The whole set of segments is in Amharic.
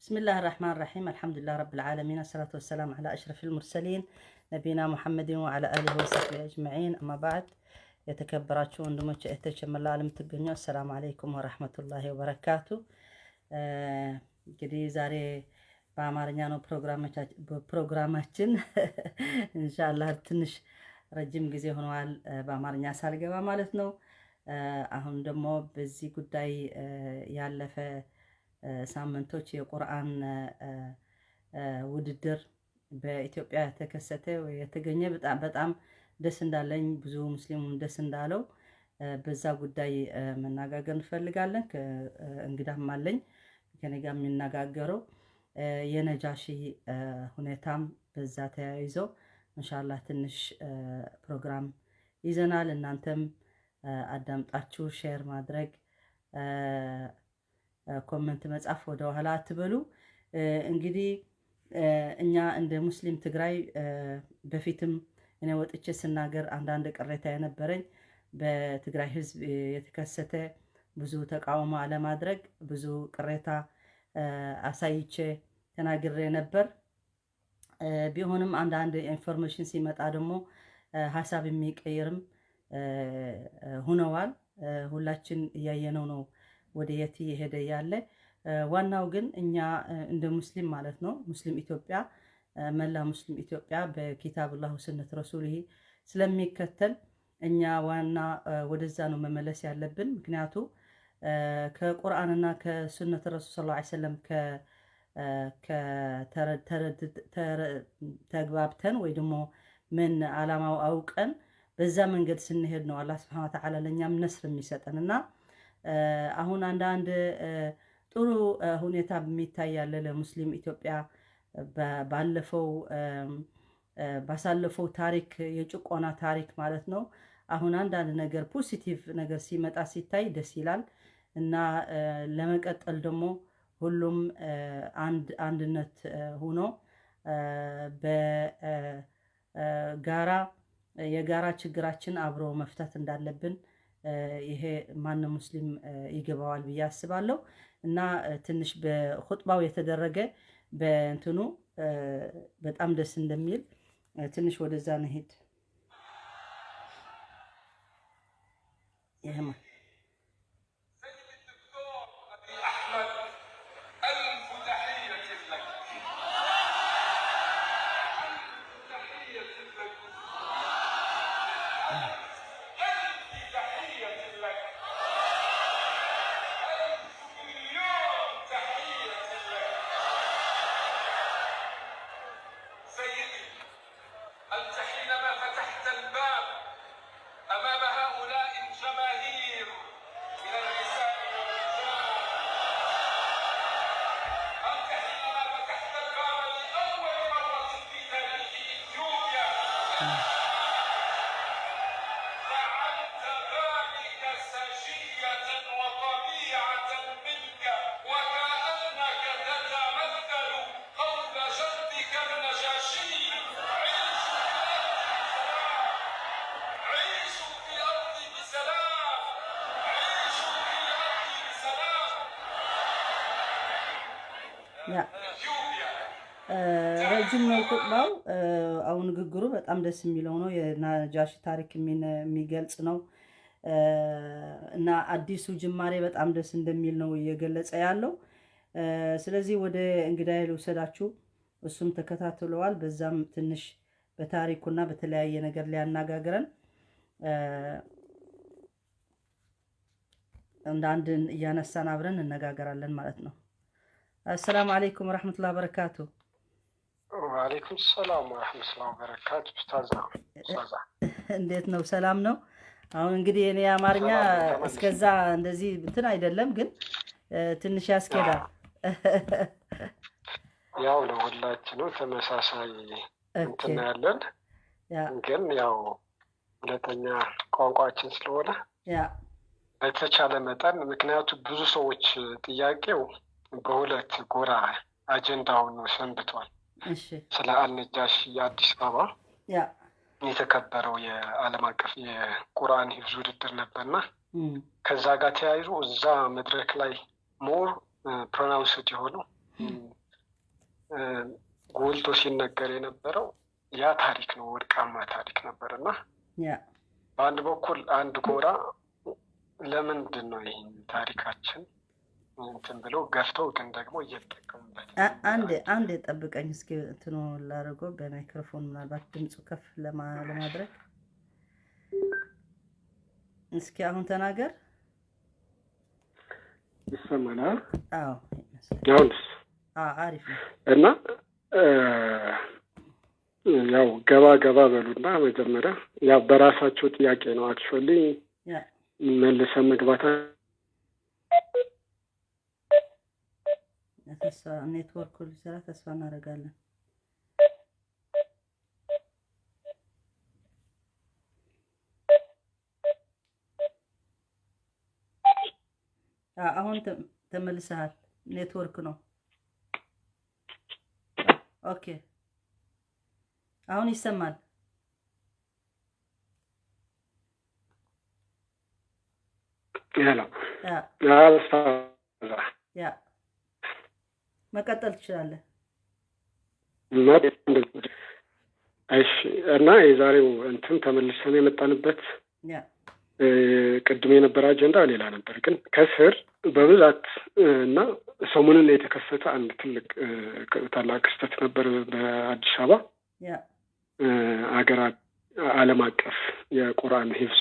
بسم الله الرحمن الرحيم الحمد لله رب العالمين الصلاة والسلام على أشرف المرسلين نبينا محمد وعلى آله وصحبه أجمعين أما بعد يتكبراتشو وندموش اهتشم الله علم تقنيو السلام عليكم ورحمة الله وبركاته እንግዲህ ዛሬ በአማርኛ ነው ፕሮግራማችን ኢንሻአላህ ትንሽ ረጅም ጊዜ ሆኗል በአማርኛ ሳልገባ ማለት ነው አሁን ደግሞ በዚህ ጉዳይ ያለፈ ሳምንቶች የቁርአን ውድድር በኢትዮጵያ ተከሰተ የተገኘ በጣም ደስ እንዳለኝ ብዙ ሙስሊሙም ደስ እንዳለው በዛ ጉዳይ መናገር እንፈልጋለን እንግዳም አለኝ ከኔ ጋር የሚነጋገረው የነጃሺ ሁኔታም በዛ ተያይዞ ኢንሻአላህ ትንሽ ፕሮግራም ይዘናል እናንተም አዳምጣችሁ ሼር ማድረግ ኮሜንት መጻፍ ወደ ኋላ አትበሉ እንግዲህ እኛ እንደ ሙስሊም ትግራይ በፊትም እኔ ወጥቼ ስናገር አንዳንድ ቅሬታ የነበረኝ በትግራይ ህዝብ የተከሰተ ብዙ ተቃውሞ አለማድረግ ብዙ ቅሬታ አሳይቼ ተናግሬ ነበር ቢሆንም አንዳንድ ኢንፎርሜሽን ሲመጣ ደግሞ ሐሳብ የሚቀየርም ሆነዋል ሁላችን ያየነው ነው ወደ የት ይሄደ ያለ ዋናው ግን እኛ እንደ ሙስሊም ማለት ነው ሙስሊም ኢትዮጵያ መላ ሙስሊም ኢትዮጵያ በኪታብላሁ ሱነት ረሱልህ ስለሚከተል እኛ ዋና ወደዛ ነው መመለስ ያለብን ምክንያቱ ከቁርአንና ከሱነት ረሱል ሰለላሁ ዐለይሂ ወሰለም ተግባብተን ወይ ደግሞ ምን ዓላማው አውቀን በዛ መንገድ ስንሄድ ነው አላህ Subhanahu Wa Ta'ala ለኛም ነስር የሚሰጠንና አሁን አንዳንድ ጥሩ ሁኔታ በሚታይ ያለ ለሙስሊም ኢትዮጵያ ባሳለፈው ታሪክ የጭቆና ታሪክ ማለት ነው አሁን አንዳንድ ነገር ፖዚቲቭ ነገር ሲመጣ ሲታይ ደስ ይላል እና ለመቀጠል ደግሞ ሁሉም አንድነት ሆኖ በጋራ የጋራ ችግራችን አብሮ መፍታት እንዳለብን ይሄ ማንንም ሙስሊም ይገባዋል ብዬ አስባለሁ እና ትንሽ በኹጥባው የተደረገ በእንትኑ በጣም ደስ እንደሚል ትንሽ ወደዛ ነሄድ ይሄማ ረጅም ነው ቁጥባው አሁን ንግግሩ በጣም ደስ የሚለው ነው የነጃሺ ታሪክ የሚገልጽ ነው እና አዲሱ ጅማሬ በጣም ደስ እንደሚል ነው እየገለጸ ያለው ስለዚህ ወደ እንግዳዬ ልውሰዳችሁ እሱም ተከታትለዋል በዛም ትንሽ በታሪኩና በተለያየ ነገር ሊያናጋግረን አንድ ያነሳን አብረን እንነጋገራለን ማለት ነው السلام عليكم ورحمة الله وبركاته وعليكم السلام ورحمة الله وبركاته أستاذنا እንዴት ነው ሰላም ነው አሁን እንግዲህ እኔ አማርኛ እስከዛ እንደዚህ እንትን አይደለም ግን ትንሽ ያስኬዳል ያው ለሁላችንም ተመሳሳይ እንትን ያለን ግን ያው ሁለተኛ ቋንቋችን ስለሆነ በተቻለ መጠን ምክንያቱም ብዙ ሰዎች ጥያቄው በሁለት ጎራ አጀንዳውን ሰንብቷል ስለ አልነጃሺ የአዲስ አበባ የተከበረው የዓለም አቀፍ የቁርአን ሂፍዝ ውድድር ነበርና ከዛ ጋር ተያይዞ እዛ መድረክ ላይ ሞር ፕሮናውንስድ የሆነው ጎልቶ ሲነገር የነበረው ያ ታሪክ ነው፣ ወርቃማ ታሪክ ነበር እና በአንድ በኩል አንድ ጎራ ለምንድን ነው ይህን ታሪካችን እንትን ብለው ገፍተው ግን ደግሞ እየተጠቀሙበት። አንድ ጠብቀኝ እስኪ እንትኑ ላደርገው በማይክሮፎን ምናልባት ድምፁ ከፍ ለማድረግ እስኪ አሁን ተናገር። ይሰማናል? አዎ አሁንስ? አሪፍ ነው። እና ያው ገባ በሉና መጀመሪያ ያው በራሳቸው ጥያቄ ነው አክቹዋሊ መልሰን መግባታ ኔትወርኩ ሊሰራ ተስፋ እናደርጋለን። አሁን ተመልሰሃል። ኔትወርክ ነው። ኦኬ አሁን ይሰማል። ሄሎ ያ መቀጠል ትችላለህ። እሺ እና የዛሬው እንትን ተመልሰን የመጣንበት ቅድም የነበረ አጀንዳ ሌላ ነበር፣ ግን ከስር በብዛት እና ሰሞኑን የተከሰተ አንድ ታላቅ ክስተት ነበር በአዲስ አበባ አገራት ዓለም አቀፍ የቁርአን ሂፍዝ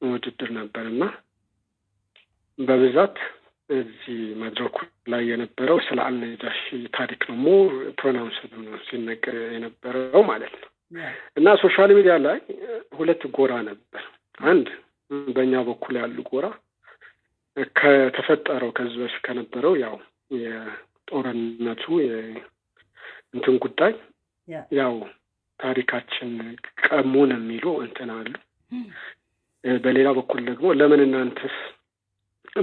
ውድድር ነበር እና በብዛት እዚህ መድረኩ ላይ የነበረው ስለ አልነጃሺ ታሪክ ነው ሞር ፕሮናውንስ ሲነገር የነበረው ማለት ነው። እና ሶሻል ሚዲያ ላይ ሁለት ጎራ ነበር። አንድ በእኛ በኩል ያሉ ጎራ ከተፈጠረው ከዚህ በፊት ከነበረው ያው የጦርነቱ እንትን ጉዳይ ያው ታሪካችን ቀሙን የሚሉ እንትን አሉ። በሌላ በኩል ደግሞ ለምን እናንተስ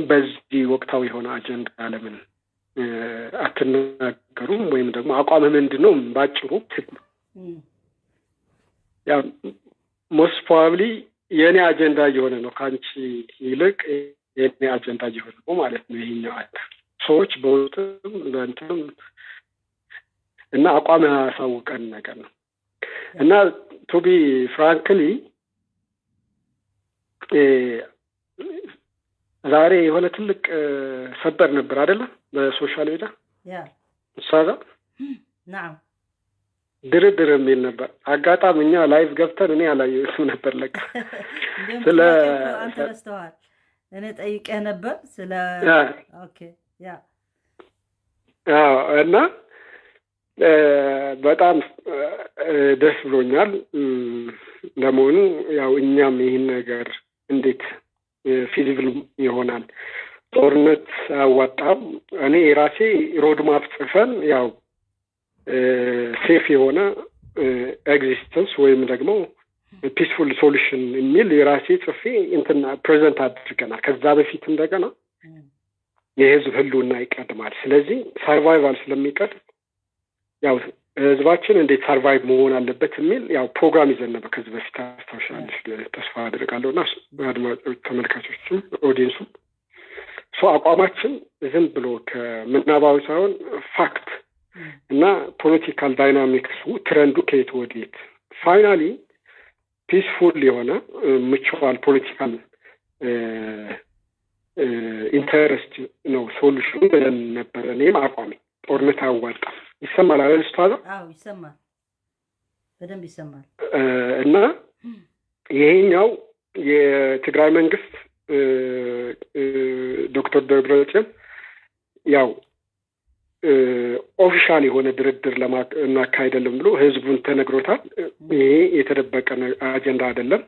በዚህ ወቅታዊ የሆነ አጀንዳ ለምን አትናገሩም ወይም ደግሞ አቋም ምንድን ነው? ባጭሩ ያ ሞስት ፕሮባብሊ የኔ አጀንዳ እየሆነ ነው ከአንቺ ይልቅ የኔ አጀንዳ እየሆነ ነው ማለት ነው። ይሄኛው ሰዎች በውስጥም በእንትንም እና አቋም ያሳውቀን ነገር ነው እና ቱ ቢ ፍራንክሊ ዛሬ የሆነ ትልቅ ሰበር ነበር አይደለ? በሶሻል ሚዲያ እሳዛ ድርድር የሚል ነበር። አጋጣሚ እኛ ላይቭ ገብተን እኔ አላየሁትም ነበር። ለካ ስለ አንተ ረስተዋል። እኔ ጠይቄህ ነበር ስለ ኦኬ እና በጣም ደስ ብሎኛል። ለመሆኑ ያው እኛም ይህን ነገር እንዴት ፊዚብል ይሆናል? ጦርነት አያዋጣም። እኔ የራሴ ሮድማፕ ጽፈን ያው ሴፍ የሆነ ኤግዚስተንስ ወይም ደግሞ ፒስፉል ሶሉሽን የሚል የራሴ ጽፌ እንትና ፕሬዘንት አድርገናል። ከዛ በፊት እንደገና የህዝብ ህልውና ይቀድማል። ስለዚህ ሰርቫይቫል ስለሚቀድም ያው ህዝባችን እንዴት ሰርቫይቭ መሆን አለበት የሚል ያው ፕሮግራም ይዘን ነበር ከዚህ በፊት አስታውሻለሽ፣ ተስፋ አድርጋለሁ። እና አድማጮች ተመልካቾችም ኦዲየንሱም አቋማችን ዝም ብሎ ከምናባዊ ሳይሆን ፋክት እና ፖለቲካል ዳይናሚክሱ ትረንዱ ከየት ወዴት ፋይናሊ ፒስፉል የሆነ ምቹዋል ፖለቲካል ኢንተረስት ነው ሶሉሽኑ ብለን ነበር። እኔም አቋሚ ጦርነት አያዋጣም። ይሰማል አይደል ስታዛ? አዎ ይሰማል፣ በደንብ ይሰማል። እና ይሄኛው የትግራይ መንግስት ዶክተር ደብረጽዮን ያው ኦፊሻል የሆነ ድርድር እናካሄዳለን ብሎ ህዝቡን ተነግሮታል። ይሄ የተደበቀ አጀንዳ አይደለም።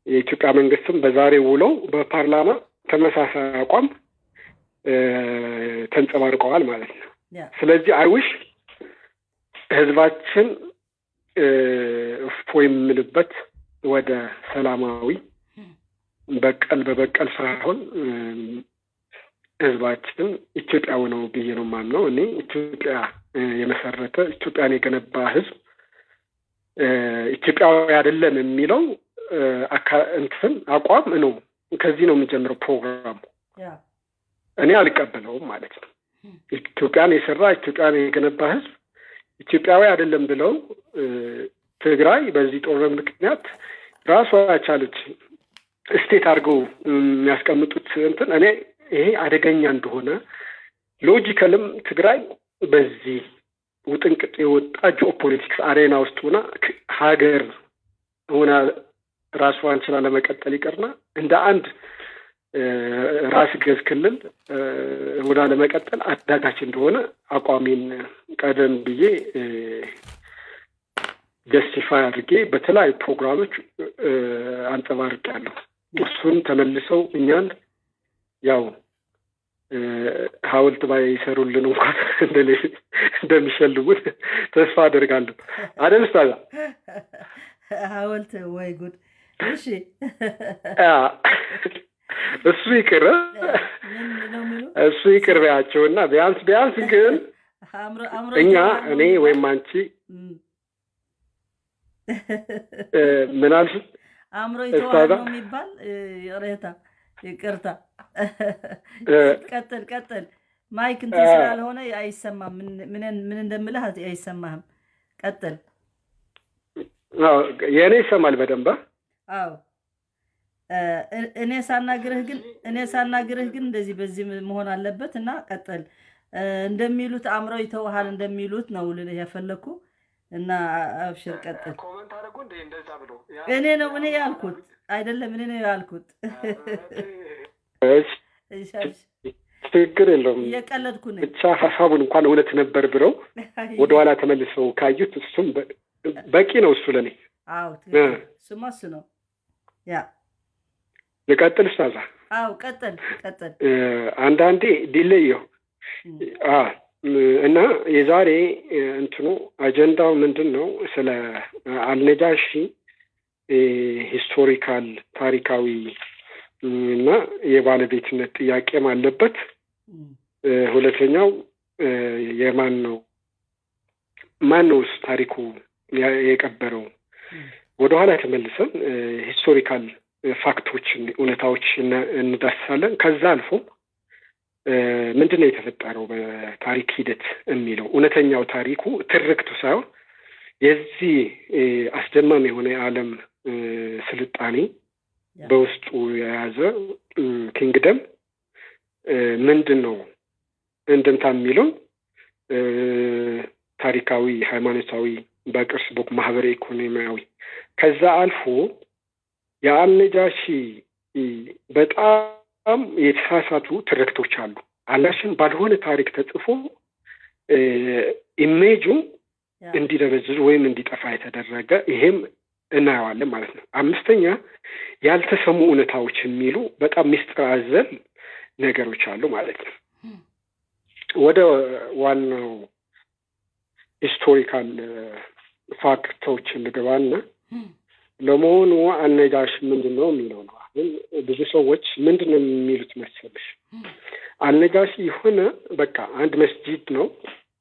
የኢትዮጵያ መንግስትም በዛሬ ውለው በፓርላማ ተመሳሳይ አቋም ተንጸባርቀዋል ማለት ነው። ስለዚህ አይውሽ ህዝባችን እፎይ የምልበት ወደ ሰላማዊ በቀል ሳይሆን ህዝባችን ኢትዮጵያዊ ነው ብዬ ነው የማምነው። እኔ ኢትዮጵያ የመሰረተ ኢትዮጵያን የገነባ ህዝብ ኢትዮጵያዊ አይደለም የሚለው እንትን አቋም ነው። ከዚህ ነው የሚጀምረው ፕሮግራሙ። እኔ አልቀበለውም ማለት ነው። ኢትዮጵያን የሰራ ኢትዮጵያን የገነባ ህዝብ ኢትዮጵያዊ አይደለም ብለው ትግራይ በዚህ ጦርነት ምክንያት ራሷ ያቻለች ስቴት አድርገው የሚያስቀምጡት እንትን እኔ ይሄ አደገኛ እንደሆነ ሎጂካልም ትግራይ በዚህ ውጥንቅጥ የወጣ ጂኦፖለቲክስ አሬና ውስጥ ሆና ሀገር ሆና ራሷን ችላ ለመቀጠል ይቀርና እንደ አንድ ራስ ገዝ ክልል ሆና ለመቀጠል አዳጋች እንደሆነ አቋሜን ቀደም ብዬ ጀስቲፋይ አድርጌ በተለያዩ ፕሮግራሞች አንጸባርቄያለሁ። እሱን ተመልሰው እኛን ያው ሐውልት ባይሰሩልን እንኳን እንደሚሸልሙን ተስፋ አደርጋለሁ። አይደል ኡስታዝ? ሐውልት ወይ ጉድ! እሺ እሱ ይቅር በያቸውና ቢያንስ ግን እኔ ወይም አንቺ ምን አልሽ? አእምሮ ይተዋል ነው የሚባል ሬታ ይቅርታ። ቀጥል። ማይክ እንትን ስላልሆነ አይሰማም። ምን እንደምልህ አይሰማህም። ቀጥል። የእኔ ይሰማል በደንብ። አዎ እኔ ሳናግርህ ግን እንደዚህ በዚህ መሆን አለበት እና ቀጥል። እንደሚሉት አእምሮ ይተዋል እንደሚሉት ነው ልልህ የፈለኩ እና አብሽር ቀጥል። ኮሜንት አደረጉ እንደ እንደዛ ብሎ እኔ ያልኩት አይደለም። እኔ ነው ያልኩት። ችግር የለውም። እየቀለድኩ ነኝ። ብቻ ሀሳቡን እንኳን እውነት ነበር ብለው ወደኋላ ተመልሰው ካዩት እሱም በቂ ነው። እሱ ለኔ አዎ እሱማ እሱ ነው። ያ ልቀጥል ኡስታዝ? አዎ ቀጥል። አንዳንዴ ዲሌይ እና የዛሬ እንትኑ አጀንዳው ምንድን ነው? ስለ አልነጃሺ ሂስቶሪካል ታሪካዊ እና የባለቤትነት ጥያቄም አለበት። ሁለተኛው ማነውስ ታሪኩ የቀበረው? ወደኋላ ተመልሰን ሂስቶሪካል ፋክቶችን እውነታዎች እንዳስሳለን። ከዛ አልፎ ምንድን ነው የተፈጠረው በታሪክ ሂደት የሚለው እውነተኛው ታሪኩ ትርክቱ ሳይሆን የዚህ አስደማሚ የሆነ የዓለም ስልጣኔ በውስጡ የያዘ ኪንግደም ምንድን ነው እንደምታ የሚለው ታሪካዊ፣ ሃይማኖታዊ፣ በቅርስ ቦክ፣ ማህበራዊ፣ ኢኮኖሚያዊ ከዛ አልፎ የአልነጃሺ በጣም የተሳሳቱ ትርክቶች አሉ። አላሽን ባልሆነ ታሪክ ተጽፎ ኢሜጁ እንዲደበዝዝ ወይም እንዲጠፋ የተደረገ ይሄም እናየዋለን ማለት ነው። አምስተኛ ያልተሰሙ እውነታዎች የሚሉ በጣም ምስጢር አዘል ነገሮች አሉ ማለት ነው። ወደ ዋናው ሂስቶሪካል ፋክቶች ልገባና ለመሆኑ አልነጃሺ ምንድን ነው የሚለው ነው። አሁን ብዙ ሰዎች ምንድን ነው የሚሉት መሰለሽ? አልነጃሺ የሆነ በቃ አንድ መስጂድ ነው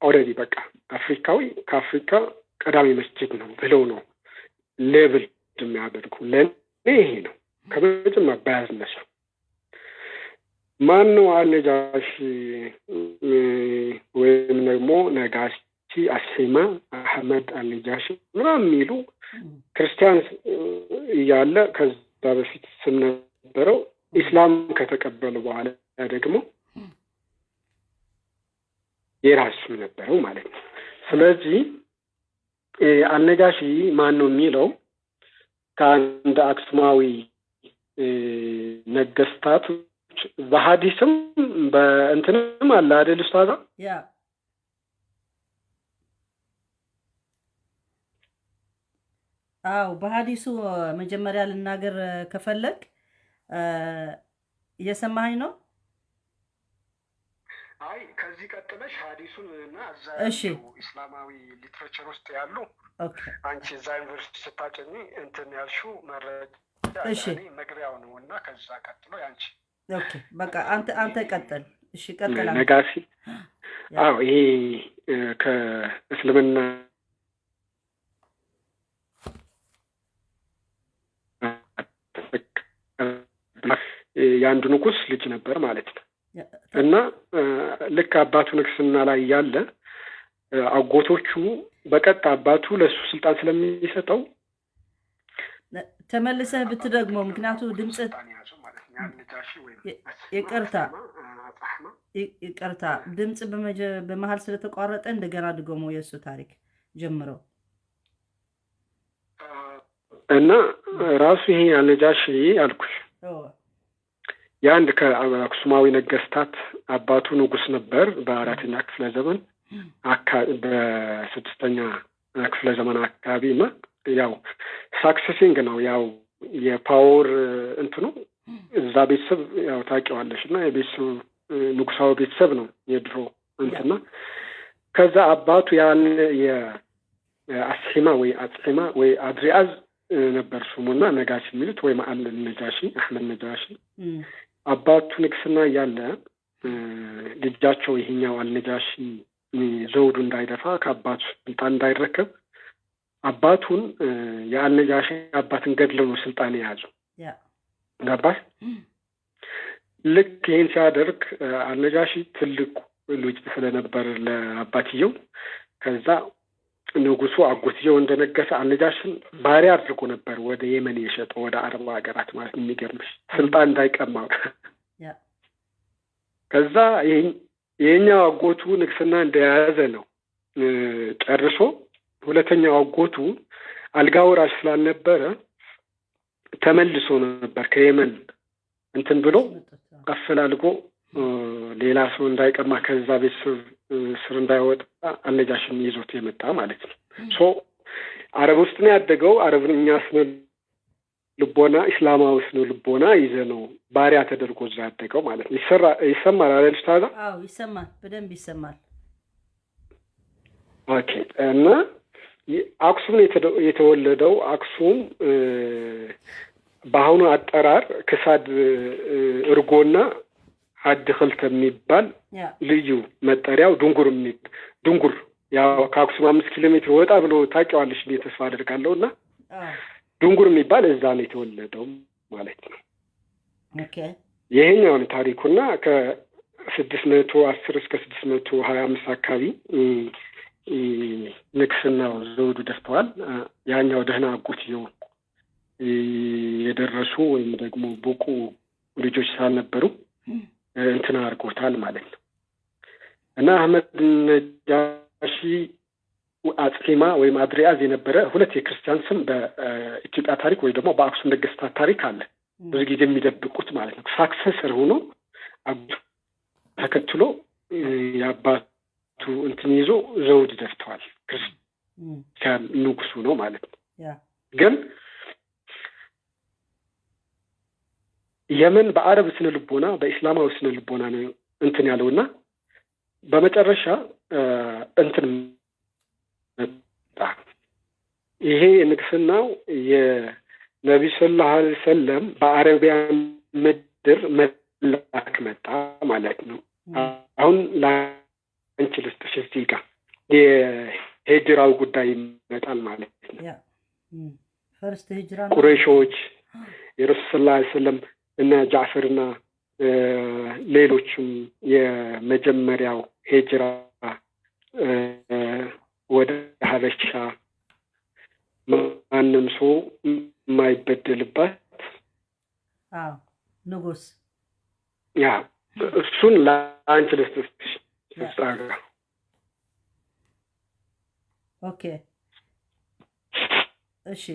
ኦልሬዲ በቃ አፍሪካዊ ከአፍሪካ ቀዳሚ መስጂድ ነው ብለው ነው ሌብል የሚያደርጉ። ለእኔ ይሄ ነው ከመጀመሪያ በያዝነሱ። ማን ነው አልነጃሺ ወይም ደግሞ ነጋሲ አሴማ አህመድ አልነጃሺ ምናምን የሚሉ ክርስቲያን እያለ ከዛ በፊት ስም ነበረው። ኢስላም ከተቀበሉ በኋላ ደግሞ የራሱ ነበረው ማለት ነው። ስለዚህ አልነጃሺ ማን ነው የሚለው ከአንድ አክሱማዊ ነገስታቶች በሀዲስም በእንትንም አለ አይደል ኡስታዝ? አዎ በሀዲሱ መጀመሪያ ልናገር ከፈለግ እየሰማኸኝ ነው? አይ ከዚህ ቀጥለሽ ሀዲሱን እና እዛ ኢስላማዊ ሊትሬቸር ውስጥ ያሉ አንቺ እዛ ዩኒቨርሲቲ ስታጨኝ እንትን ያልሽው መረጃ መግቢያው ነው እና ከዛ ቀጥሎ ያንቺ በቃ አንተ ቀጥል። እሺ ቀጥል። ነጋሲ አዎ ይሄ ከእስልምና የአንዱ ንጉስ ልጅ ነበር ማለት ነው። እና ልክ አባቱ ንግስና ላይ ያለ አጎቶቹ በቀጥታ አባቱ ለሱ ስልጣን ስለሚሰጠው ተመልሰህ ብትደግሞ ምክንያቱ ድምጽ ይቅርታ ድምጽ በመሃል ስለተቋረጠ እንደገና ድገሞ የሱ ታሪክ ጀምረው እና ራሱ ይሄ አልነጃሺ አልኩሽ የአንድ ከአክሱማዊ ነገስታት አባቱ ንጉስ ነበር በአራተኛ ክፍለ ዘመን በስድስተኛ ክፍለ ዘመን አካባቢ እና ያው ሳክሰሲንግ ነው ያው የፓወር እንትኑ እዛ ቤተሰብ ያው ታውቂዋለሽ እና የቤተሰብ ንጉሳዊ ቤተሰብ ነው የድሮ እንትና ከዛ አባቱ ያን የአስሒማ ወይ አጽሒማ ወይ አድሪያዝ ነበር ስሙና ነጋሽ የሚሉት ወይ ማአል ነጃሺ አህመድ ነጃሺ አባቱ ንግስና ያለ ልጃቸው ይሄኛው አልነጃሺ ዘውዱ እንዳይደፋ ከአባቱ ስልጣን እንዳይረከብ አባቱን የአልነጃሺ አባትን ገድለው ነው ስልጣን የያዘው ገባሽ ልክ ይሄን ሲያደርግ አልነጃሺ ትልቅ ልጅ ስለነበር ለአባትየው ከዛ ንጉሱ አጎትየው እንደነገሰ አልነጃሽን ባሪያ አድርጎ ነበር ወደ የመን የሸጠው ወደ አረብ ሀገራት ማለት የሚገርምሽ ስልጣን እንዳይቀማው ከዛ የኛው አጎቱ ንግስና እንደያዘ ነው ጨርሶ ሁለተኛው አጎቱ አልጋ ወራሽ ስላልነበረ ተመልሶ ነበር ከየመን እንትን ብሎ አፈላልጎ ሌላ ሰው እንዳይቀማ ከዛ ቤተሰብ ስር እንዳይወጣ አልነጃሽን ይዞት የመጣ ማለት ነው ሶ አረብ ውስጥ ነው ያደገው አረብኛ ስነ ልቦና እስላማዊ ስነ ልቦና ይዘ ነው ባሪያ ተደርጎ እዛ ያደገው ማለት ነው ይሰማል አይደል ታዛ አዎ ይሰማል በደንብ ይሰማል ኦኬ እና አክሱም የተወለደው አክሱም በአሁኑ አጠራር ክሳድ እርጎና አድክልት የሚባል ልዩ መጠሪያው ድንጉር ያው ከአክሱም 5 ኪሎ ሜትር ወጣ ብሎ ታውቂዋለሽ እንዴ ተስፋ አደርጋለሁና ድንጉር የሚባል እዛ ነው የተወለደው ማለት ነው ኦኬ ይሄኛው ታሪኩና ከ610 እስከ 625 አካባቢ ንግስናው ዘውዱ ደፍተዋል ያኛው ደህና አጎትየው የደረሱ ወይም ደግሞ ብቁ ልጆች ሳልነበሩ እንትና አድርጎታል ማለት ነው እና አህመድ ነጃሺ አጽሒማ ወይም አድሪያዝ የነበረ ሁለት የክርስቲያን ስም በኢትዮጵያ ታሪክ ወይ ደግሞ በአክሱም ነገስታት ታሪክ አለ ብዙ ጊዜ የሚደብቁት ማለት ነው ሳክሰሰር ሆኖ ተከትሎ የአባቱ እንትን ይዞ ዘውድ ደፍተዋል ክርስቲያን ንጉሱ ነው ማለት ነው ግን የመን በአረብ ስነ ልቦና በእስላማዊ ስነ ልቦና ነው እንትን ያለውና በመጨረሻ እንትን ይሄ ንግስናው የነብዩ ሰለላሁ ዐለይሂ ወሰለም በአረቢያ ምድር መላክ መጣ ማለት ነው አሁን ላንቺ ልስጥሽ እዚህ ጋር የሂጅራው ጉዳይ ይመጣል ማለት ነው ፈርስት ሂጅራ ቁረይሾች የረሱል ሰለላሁ ዐለይሂ ወሰለም እና ጃዕፈርና ሌሎችም የመጀመሪያው ሂጅራ ወደ ሀበሻ ማንም ሰው የማይበደልባት ንጉስ ያ እሱን ለአንቺ ልስጥሽ ተጻጋ ኦኬ እሺ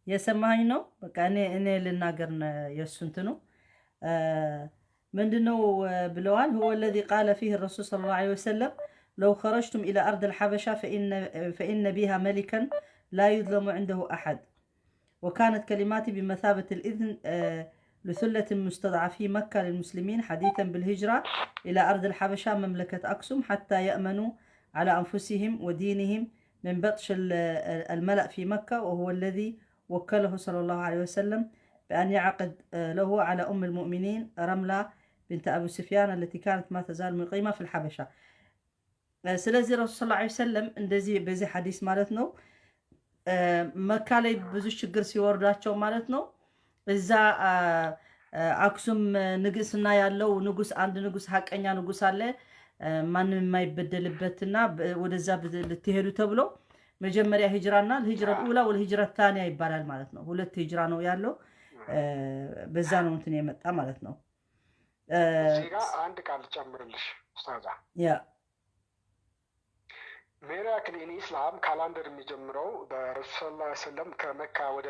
የሰማኸኝ ነው በቃ እኔ ልናገር የሱንት ነው ምንድነው ብለዋል هو الذي قال فيه الرسول صلى الله عليه وسلم لو خرجتم إلى أرض الحبشة فإن بها ملكا لا يظلم عنده أحد وكانت كلماتي بمثابة الإذن لثلة مستضعفي مكة للمسلمين حديثا بالهجرة إلى أرض الحبشة مملكة أكسوم حتى يأمنوا على أنفسهم ودينهم من بطش الملأ في مكة وهو الذي وكله صلى الله عليه وسلم بأن يعقد له على أم المؤمنين رملة بنت أبو سفيان التي كانت ما تزال مقيمة في الحبشة ስለዚህ ረሱል ሰለላሁ ዐለይሂ ወሰለም እንደዚህ በዚህ ሐዲስ ማለት ነው መካ ላይ ብዙ ችግር ሲወርዳቸው ማለት ነው እዛ አክሱም ንግስና ያለው ንጉስ አንድ ንጉስ ሐቀኛ ንጉስ አለ ማንም የማይበደልበትና ወደዛ ልትሄዱ ተብሎ መጀመሪያ ሂጅራና الهجرة الأولى والهجرة الثانية ይባላል ማለት ነው ሁለት ሂጅራ ነው ያለው በዛ ነው እንትን የመጣ ማለት ነው እዚህ ጋር አንድ ቃል ጨምርልሽ ኡስታዛ ያ ሚራክል ኢን ኢስላም ካላንደር የሚጀምረው በረሱል ሰለላሁ ዐለይሂ ወሰለም ከመካ ወደ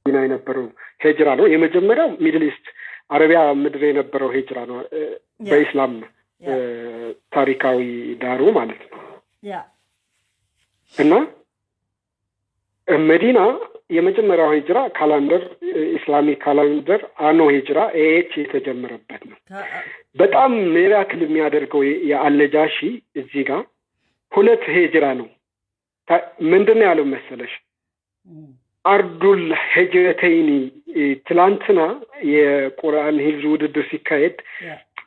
መዲና የነበረው ሂጅራ ነው የመጀመሪያው ሚድል ኢስት አረቢያ ምድር የነበረው ሂጅራ ነው በኢስላም ታሪካዊ ዳሩ ማለት ነው ያ እና መዲና የመጀመሪያው ሂጅራ ካላንደር ኢስላሚክ ካላንደር አኖ ሂጅራ ኤች የተጀመረበት ነው በጣም ሚራክል የሚያደርገው የአልነጃሺ እዚህ ጋር ሁለት ሂጅራ ነው ምንድነው ያለው መሰለሽ አርዱል ሂጅረተይኒ ትላንትና የቁርአን ሂፍዝ ውድድር ሲካሄድ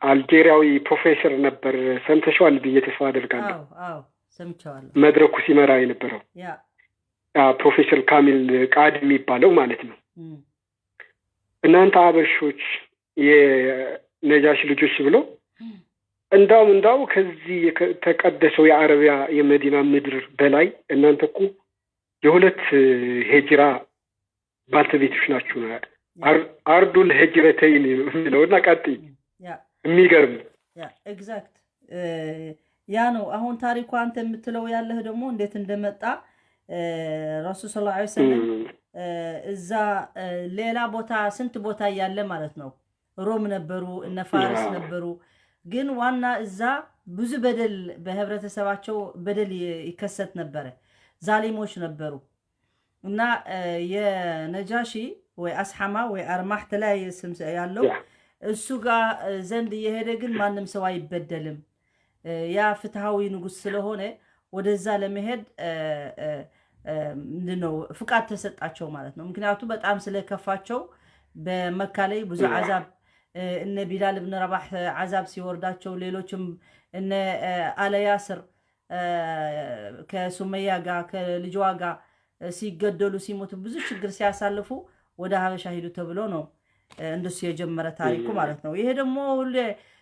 አልጄሪያዊ ፕሮፌሰር ነበር ሰምተሽዋል ብዬ ተስፋ አደርጋለሁ አዎ ሰምቻለሁ መድረኩ ሲመራ የነበረው ያ ፕሮፌሰር ካሚል ቃድ የሚባለው ማለት ነው እናንተ አበሾች የነጃሽ ልጆች ብሎ እንዳው ከዚህ ተቀደሰው የአረቢያ የመዲና ምድር በላይ እናንተ እኮ የሁለት ሂጅራ ባልተቤቶች ናችሁ አርዱል ሂጅረተይን ነውና ቀጥይ የሚገርም ያ ኤግዛክት ያ ነው አሁን ታሪኩ አንተ የምትለው ያለህ ደግሞ እንዴት እንደመጣ ረሱል ሰለላሁ ዐለይሂ ወሰለም እዛ ሌላ ቦታ ስንት ቦታ ያለ ማለት ነው ሮም ነበሩ እነ ፋርስ ነበሩ ግን ዋና እዛ ብዙ በደል በህብረተሰባቸው በደል ይከሰት ነበር ዛሊሞች ነበሩ እና የነጃሺ ወይ አስሐማ ወይ አርማህ ተላይ ስም ያለው እሱ ጋር ዘንድ የሄደ ግን ማንም ሰው አይበደልም ያ ፍትሃዊ ንጉስ ስለሆነ ወደዛ ለመሄድ ምንድነው ፍቃድ ተሰጣቸው ማለት ነው ምክንያቱም በጣም ስለከፋቸው በመካ ላይ ብዙ አዛብ እነ ቢላል ኢብኑ ረባህ አዛብ ሲወርዳቸው ሌሎችም እነ አለ ያስር ከሱመያ ጋር ከልጇ ጋር ሲገደሉ ሲሞቱ ብዙ ችግር ሲያሳልፉ ወደ ሀበሻ ሄዱ ተብሎ ነው እንደሱ የጀመረ ታሪኩ ማለት ነው ይሄ ደግሞ ሁሉ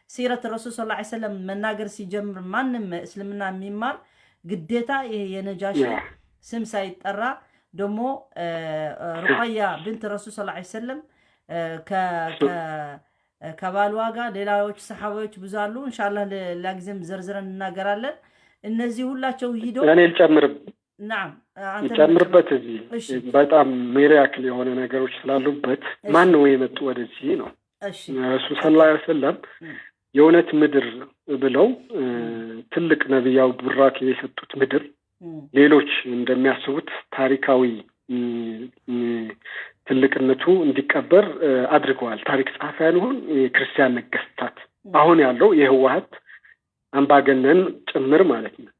ሲረት ረሱል ሰለላሁ ዐለይሂ ወሰለም መናገር ሲጀምር ማንንም እስልምና የሚማር ግዴታ ይሄ የነጃሺ ስም ሳይጠራ ደግሞ ሩቀያ ብንት ረሱል ሰለላሁ ዐለይሂ ወሰለም ከባሏ ጋር ሌላዎች ሰሃባዎች ብዙ አሉ ኢንሻአላህ ለጊዜም ዘርዝረን እናገራለን እነዚህ ሁላቸው ሂደው እኔ ልጨምርብ نعم አንተ ጨምርበት እዚህ በጣም ሚራክል የሆነ ነገሮች ስላሉበት ማን ነው የመጡ ወደዚህ ነው እሺ ረሱል ሰለላሁ ዐለይሂ ወሰለም የእውነት ምድር ብለው ትልቅ ነብያው ቡራክ የሰጡት ምድር ሌሎች እንደሚያስቡት ታሪካዊ ትልቅነቱ እንዲቀበር አድርገዋል ታሪክ ጻፋያን ሆን የክርስቲያን ነገስታት አሁን ያለው የህዋሃት አምባገነን ጭምር ማለት ነው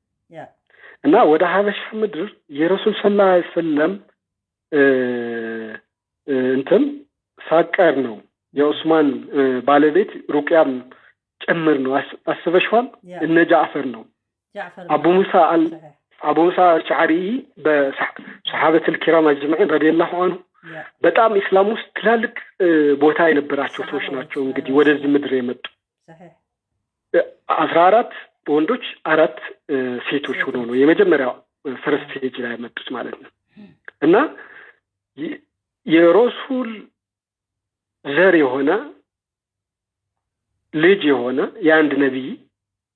እና ወደ ሀበሻ ምድር የረሱል ሰለላሁ ዐለይሂ ወሰለም እንትን ሳቀር ነው የኡስማን ባለቤት ሩቅያም ጭምር ነው አስበሽዋል እነ ጃዕፈር ነው አቡ ሙሳ አልአሽዓሪ በሰሃበት الكرام اجمعين رضي الله عنه በጣም እስላም ውስጥ ትላልቅ ቦታ የነበራቸው ሰዎች ናቸው እንግዲህ ወደዚህ ምድር የመጡ 14 ወንዶች 4 ሴቶች ሆነው ነው የመጀመሪያው ፈርስት ስቴጅ ላይ መጡት ማለት ነው እና የረሱል ዘር የሆነ ልጅ የሆነ የአንድ ነብይ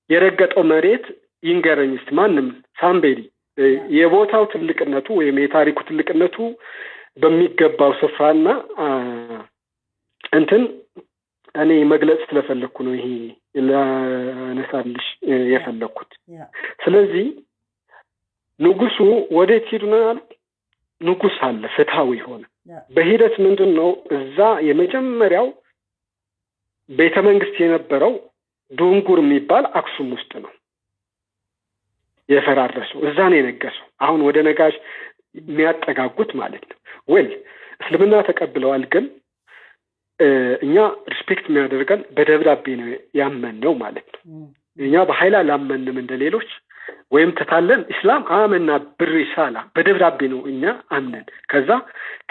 የረገጠው መሬት ይንገረኝስ ማንም ሳምቤሊ የቦታው ትልቅነቱ ወይም የታሪኩ ትልቅነቱ በሚገባው ስፍራና እንትን እኔ መግለጽ ስለፈለኩ ነው ይሄ ለነሳልሽ የፈለኩት ስለዚህ ንጉሱ ወዴት ሄዱ ነው ያለው ንጉስ አለ ፍትሃዊ ሆነ በሂደት ምንድነው እዛ የመጀመሪያው ቤተ መንግስት የነበረው ዱንጉር የሚባል አክሱም ውስጥ ነው የፈራረሰው እዛ ነው የነገሰው አሁን ወደ ነጋሽ የሚያጠጋጉት ማለት ነው ወይ እስልምና ተቀብለዋል ግን እኛ ሪስፔክት የሚያደርገን በደብዳቤ ነው ያመንነው ማለት ነው እኛ በኃይል አላመንም እንደሌሎች ወይም ተታለን እስላም አመና ብሪሳላ በደብዳቤ ነው እኛ አምነን ከዛ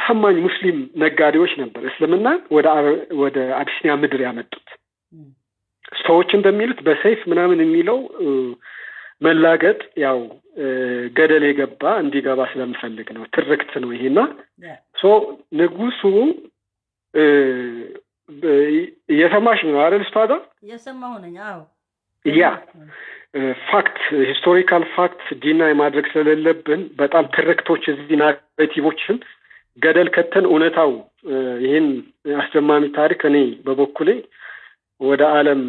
ታማኝ ሙስሊም ነጋዴዎች ነበር እስልምና ወደ አቢሲኒያ ምድር ያመጡት ሰዎች እንደሚሉት በሰይፍ ምናምን የሚለው መላገጥ ያው ገደል የገባ እንዲገባ ስለምፈልግ ነው። ትርክት ነው ይሄና ንጉሱ እየሰማሽ ነው አይደል? ስታዳ እየሰማሁ ነኝ። አዎ ያ ፋክት ሂስቶሪካል ፋክት ዲናይ ማድረግ ስለሌለብን በጣም ትርክቶች እዚህ ናሬቲቮችን ገደል ከተን እውነታው ይህን አስደማሚ ታሪክ እኔ በበኩሌ ወደ ዓለም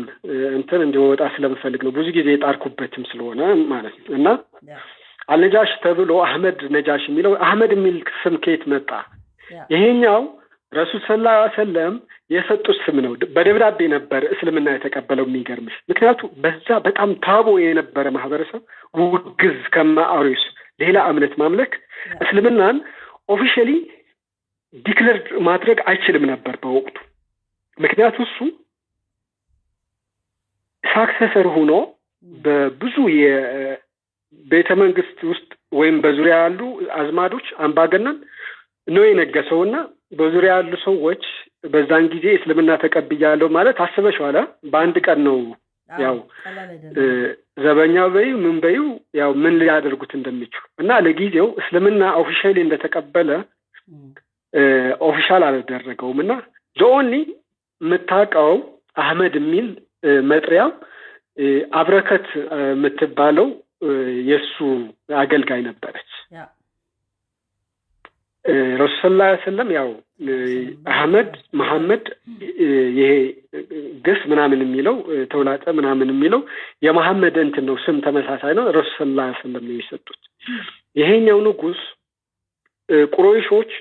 እንትን እንዲወጣ ስለምፈልግ ነው። ብዙ ጊዜ የጣርኩበትም ስለሆነ ማለት ነው። እና አልነጃሽ ተብሎ አህመድ ነጃሽ የሚለው አህመድ የሚል ስም ከየት መጣ? ይሄኛው ረሱል ሰለላሁ ዐለይሂ ወሰለም የሰጡት ስም ነው። በደብዳቤ ነበር እስልምና የተቀበለው። የሚገርምሽ ምክንያቱ በዛ በጣም ታቦ የነበረ ማህበረሰብ ውግዝ ከማአሪስ ሌላ እምነት ማምለክ እስልምናን ኦፊሻሊ ዲክለር ማድረግ አይችልም ነበር በወቅቱ። ምክንያቱ እሱ ሳክሰሰር ሆኖ በብዙ የቤተ መንግስት ውስጥ ወይም በዙሪያ ያሉ አዝማዶች አምባገነን ነው የነገሰውና በዙሪያ ያሉ ሰዎች በዛን ጊዜ እስልምና ተቀብያለሁ ማለት አስበሽዋል። በአንድ ቀን ነው ያው ዘበኛ በዩ ምን በዩ ያው ምን ሊያደርጉት እንደሚችሉ እና ለጊዜው እስልምና ኦፊሻሊ እንደተቀበለ ኦፊሻል አልተደረገውም እና ኦንሊ የምታውቀው አህመድ የሚል መጥሪያ አብረከት የምትባለው የሱ አገልጋይ ነበረች። ረሱል ሰለላሁ ዐለይሂ ወሰለም ያው አህመድ መሐመድ ይሄ ግስ ምናምን የሚለው ተውላጠ ምናምን የሚለው የመሐመድ እንትን ነው፣ ስም ተመሳሳይ ነው። ረሱል ሰለላሁ ዐለይሂ ወሰለም ነው የሰጡት። ይሄኛው ንጉስ ቁረይሾች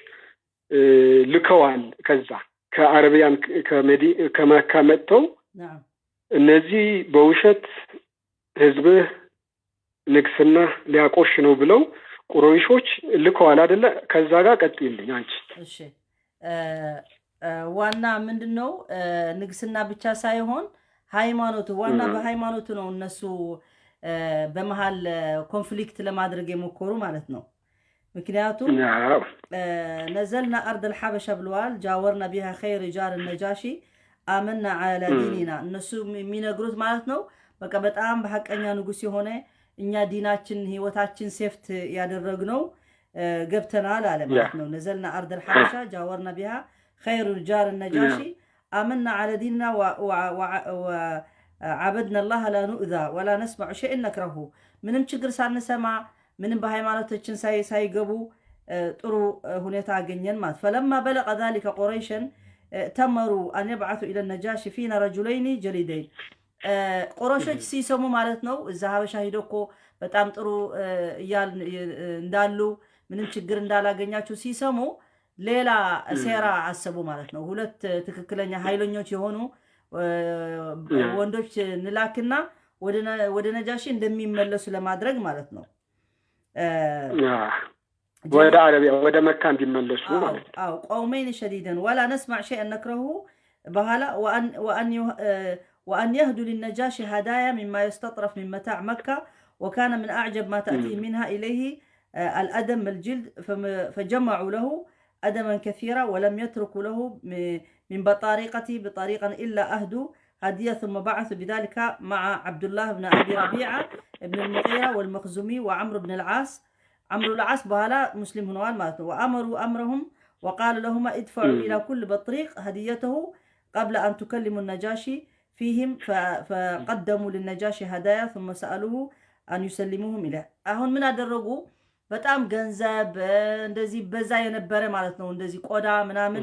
ልከዋል። ከዛ ከአረቢያን ከመካ መጥተው እነዚህ በውሸት ህዝብህ ንግስና ሊያቆሽ ነው ብለው ቁረይሾች ልከዋል አይደለ? ከዛ ጋር ቀጥይልኝ አንቺ። እሺ ዋና ምንድነው ንግስና ብቻ ሳይሆን ሃይማኖቱ፣ ዋና በሃይማኖቱ ነው እነሱ በመሃል ኮንፍሊክት ለማድረግ የሞከሩ ማለት ነው። ምክንያቱም ነዘልና አርድ الحبشه ብለዋል። ጃወርና ቢሃ ኸይር ጃር ነጃሺ አመና አላ ዲኒና እነሱ የሚነግሩት ማለት ነው። በቃ በጣም በሐቀኛ ንጉስ የሆነ እኛ ዲናችን ህይወታችን ሴፍት ያደረግነው ገብተናል አለ ማለት ነው። ነዘልና አርድ الحبشه ጃወርና ቢሃ ኸይር ጃር ነጃሺ አመና አላ ዲኒና وعبدنا الله لا نؤذى ولا نسمع شيء نكرهه ምንም ችግር ሳንሰማ ምንም በሃይማኖታችን ሳይገቡ ጥሩ ሁኔታ አገኘን ማለት فلما بلغ ذلك قريشا تمروا ان يبعثوا الى النجاشي فينا رجلين جليدين ቁረይሾች ሲሰሙ ማለት ነው እዛ ሀበሻ ሄዶ እኮ በጣም ጥሩ እንዳሉ ምንም ችግር እንዳላገኛቸው ሲሰሙ ሌላ ሴራ አሰቡ ማለት ነው። ሁለት ትክክለኛ ኃይለኞች የሆኑ ወንዶች ንላክና ወደ ነጃሺ እንደሚመለሱ ለማድረግ ማለት ነው። ወደ አረቢያ ወደ መካ እንዲመለሱ ማለት ነው። አው قومين شديدا ولا نسمع شيئا نكرهه بهلا وان يهدوا للنجاشي هدايا مما يستطرف من متاع مكة وكان من اعجب ما تاتي منها اليه الادم الجلد فجمعوا له ادما كثيرا ولم يتركوا له من بطريقته بطريقا الا اهدوا هدية ثم بعثوا بذلك مع عبد الله بن ابي ربيعه ابن المغيرة والمخزومي وعمرو بن العاص. عمرو العاص بهلا مسلم هنوان ماتوا وامروا امرهم وقالوا لهما ادفعوا الى كل بطريق هديته قبل ان تكلموا النجاشي فيهم فقدموا للنجاشي هدايا ثم سالوه ان يسلموهم اليه. አሁን ምን አደረጉ? በጣም ገንዘብ እንደዚህ በዛ የነበረ ማለት ነው። እንደዚህ ቆዳ ምናምን